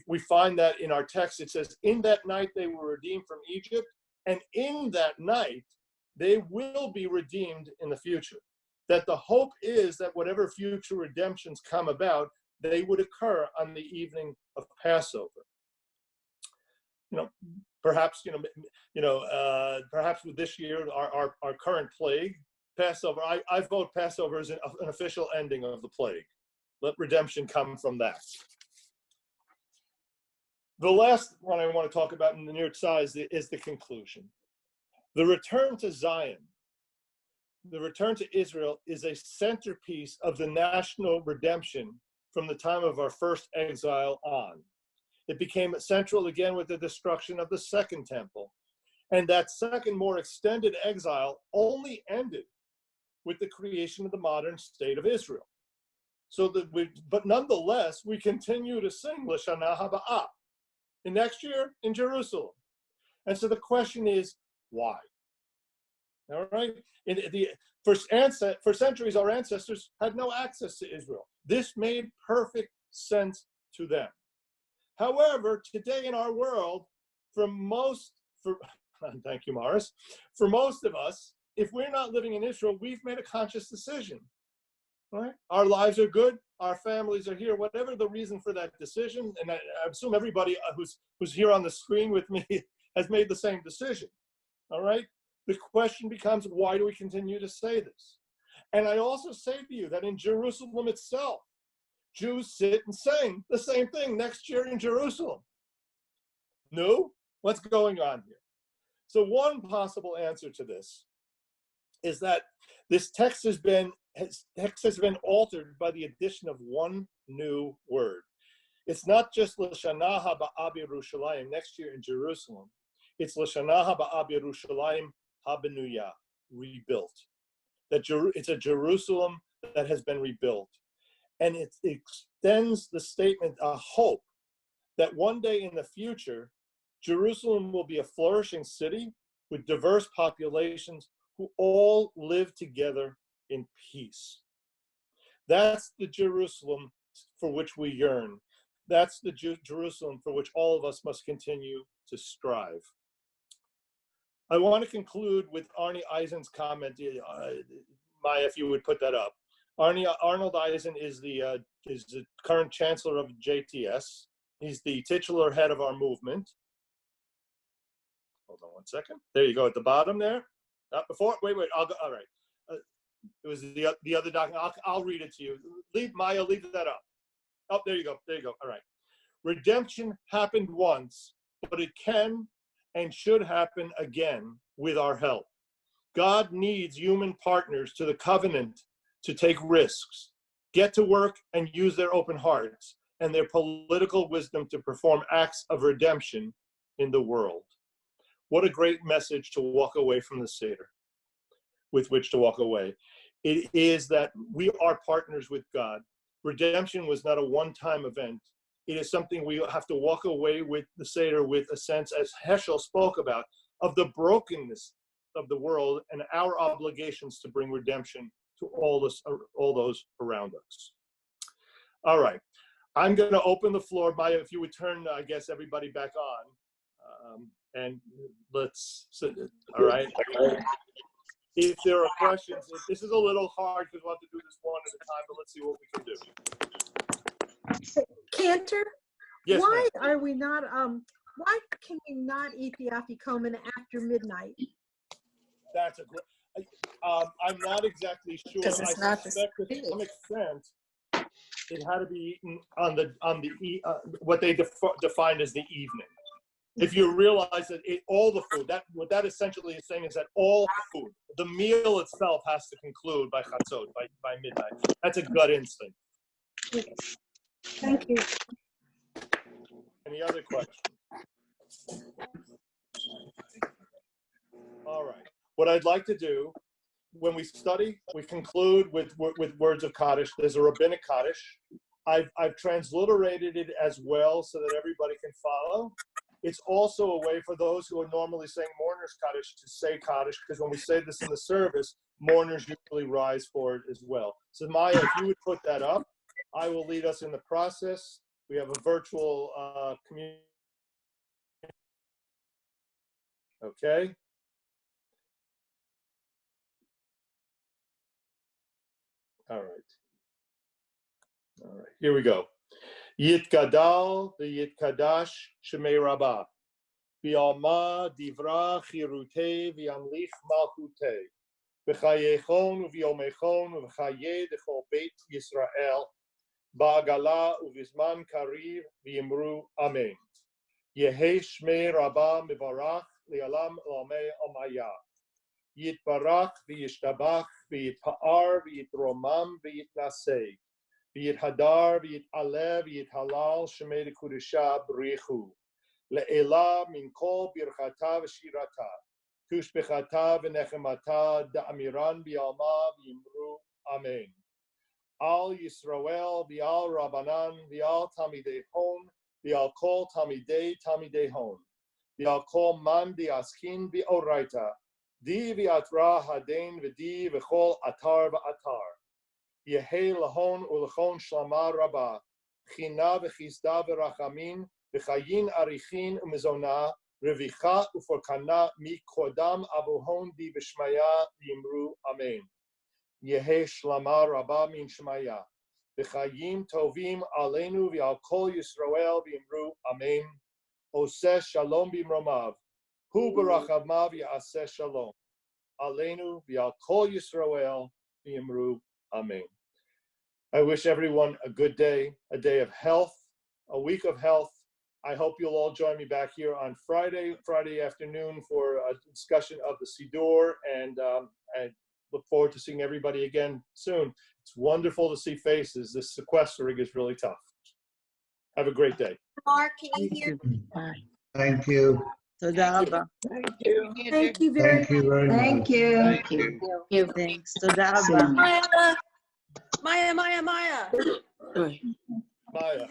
We find that in our text. It says, in that night they were redeemed from Egypt, and in that night they will be redeemed in the future. That the hope is that whatever future redemptions come about, they would occur on the evening of Passover. Perhaps with this year, our current plague, Passover, I vote Passover as an official ending of the plague. Let redemption come from that. The last one I want to talk about in the near side is the conclusion. The return to Zion, the return to Israel, is a centerpiece of the national redemption from the time of our first exile on. It became central again with the destruction of the Second Temple. And that second, more extended exile only ended with the creation of the modern state of Israel. But nonetheless, we continue to sing L'Shana Haba'ah. And next year in Jerusalem. And so the question is, why? All right. For centuries, our ancestors had no access to Israel. This made perfect sense to them. However, today in our world, thank you, Morris, for most of us, if we're not living in Israel, we've made a conscious decision. Right? Our lives are good. Our families are here. Whatever the reason for that decision, and I assume everybody who's here on the screen with me has made the same decision. All right. The question becomes, why do we continue to say this? And I also say to you that in Jerusalem itself, Jews sit and sing the same thing next year in Jerusalem. No? What's going on here? So one possible answer to this is that this text has been altered by the addition of one new word. It's not just L'Shana Haba Yerushalayim, next year in Jerusalem. It's L'Shana Haba Yerushalayim Habenuya, rebuilt. It's a Jerusalem that has been rebuilt. And it extends the statement, a hope, that one day in the future, Jerusalem will be a flourishing city with diverse populations who all live together in peace. That's the Jerusalem for which we yearn. That's the Jerusalem for which all of us must continue to strive. I want to conclude with Arnie Eisen's comment. Maya, if you would put that up. Arnold Eisen is the current chancellor of JTS. He's the titular head of our movement. Hold on one second. There you go at the bottom there. Not before. Wait. I'll go. All right. It was the other document. I'll read it to you. Maya, leave that up. Oh, there you go. All right. Redemption happened once, but it can and should happen again with our help. God needs human partners to the covenant to take risks, get to work and use their open hearts and their political wisdom to perform acts of redemption in the world. What a great message to walk away from the Seder, with which to walk away. It is that we are partners with God. Redemption was not a one-time event. It is something we have to walk away with the Seder with a sense, as Heschel spoke about, of the brokenness of the world and our obligations to bring redemption to all those around us. All right. I'm going to open the floor. Maya, if you would turn, I guess, everybody back on. And let's, all right. If there are questions, this is a little hard because we'll have to do this one at a time, but let's see what we can do. Cantor, Yes, why ma'am. are we not, why can we not eat the afikomen after midnight? That's a great, I'm not exactly sure. I suspect to some extent it had to be eaten on the what they define as the evening. If you realize that all the food, what that essentially is saying is that all food, the meal itself has to conclude by chatzot, by midnight. That's a gut instinct. Thank you. Any other questions? All right. What I'd like to do, when we study, we conclude with words of Kaddish. There's a rabbinic Kaddish. I've transliterated it as well so that everybody can follow. It's also a way for those who are normally saying mourners Kaddish to say Kaddish, because when we say this in the service, mourners usually rise for it as well. So Maya, if you would put that up, I will lead us in the process. We have a virtual community. Okay. All right, here we go. Yitgadal v'yitkadash shemei rabbah. V'alma divra chirute v'yamlich malchute. V'chayechon uv'yomechon uv'chaye dechol beit Yisrael. Ba'agala uv'izman kariv v'yimru amen. Yehe shmei rabbah mivarach li'alam l'amei amaya. Yitbarach v'yishtabach v'yitpa'ar v'yitromam v'yitnasei. V'yithadar v'yitalev v'yithalal shemei l'kudusha b'richu. Le'ela min kol birchata v'shirata. Tushbechata v'nechemata da'amiran v'yalma v'yimru amen. Al Yisrael v'al Rabbanan v'al Tamidei Hon v'al kol Tamidei Hon v'al kol man di'askin v'oraita di v'atra haden v'di v'chol atar v'atar Yehe lahon u'lachon shlama rabba china v'chizda v'rachamin v'chayin arichin u'mizona revicha u'forkana mikodam avuhon di v'shmaya v'yimru amen. Yehe shlama rabba min shmaya. V'chayim tovim aleinu v'al kol Yisrael v'yimru amen. Oseh shalom b'mromav. Hu barachamav ya'aseh shalom. Aleinu v'al kol Yisrael v'yimru amen. I wish everyone a good day, a day of health, a week of health. I hope you'll all join me back here on Friday afternoon for a discussion of the Siddur and look forward to seeing everybody again soon. It's wonderful to see faces. This sequestering is really tough. Have a great day. Mark, can you hear? Thank you. תודה רבה. Thank you. Thank you very Thank you very much. Thank you. Thank you. Thanks. תודה רבה. Maya. Maya.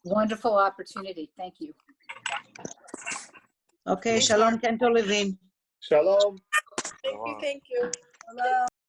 Wonderful opportunity. Thank you. אוקיי, שלום, קנטור לוין. Shalom. Thank you. Hello.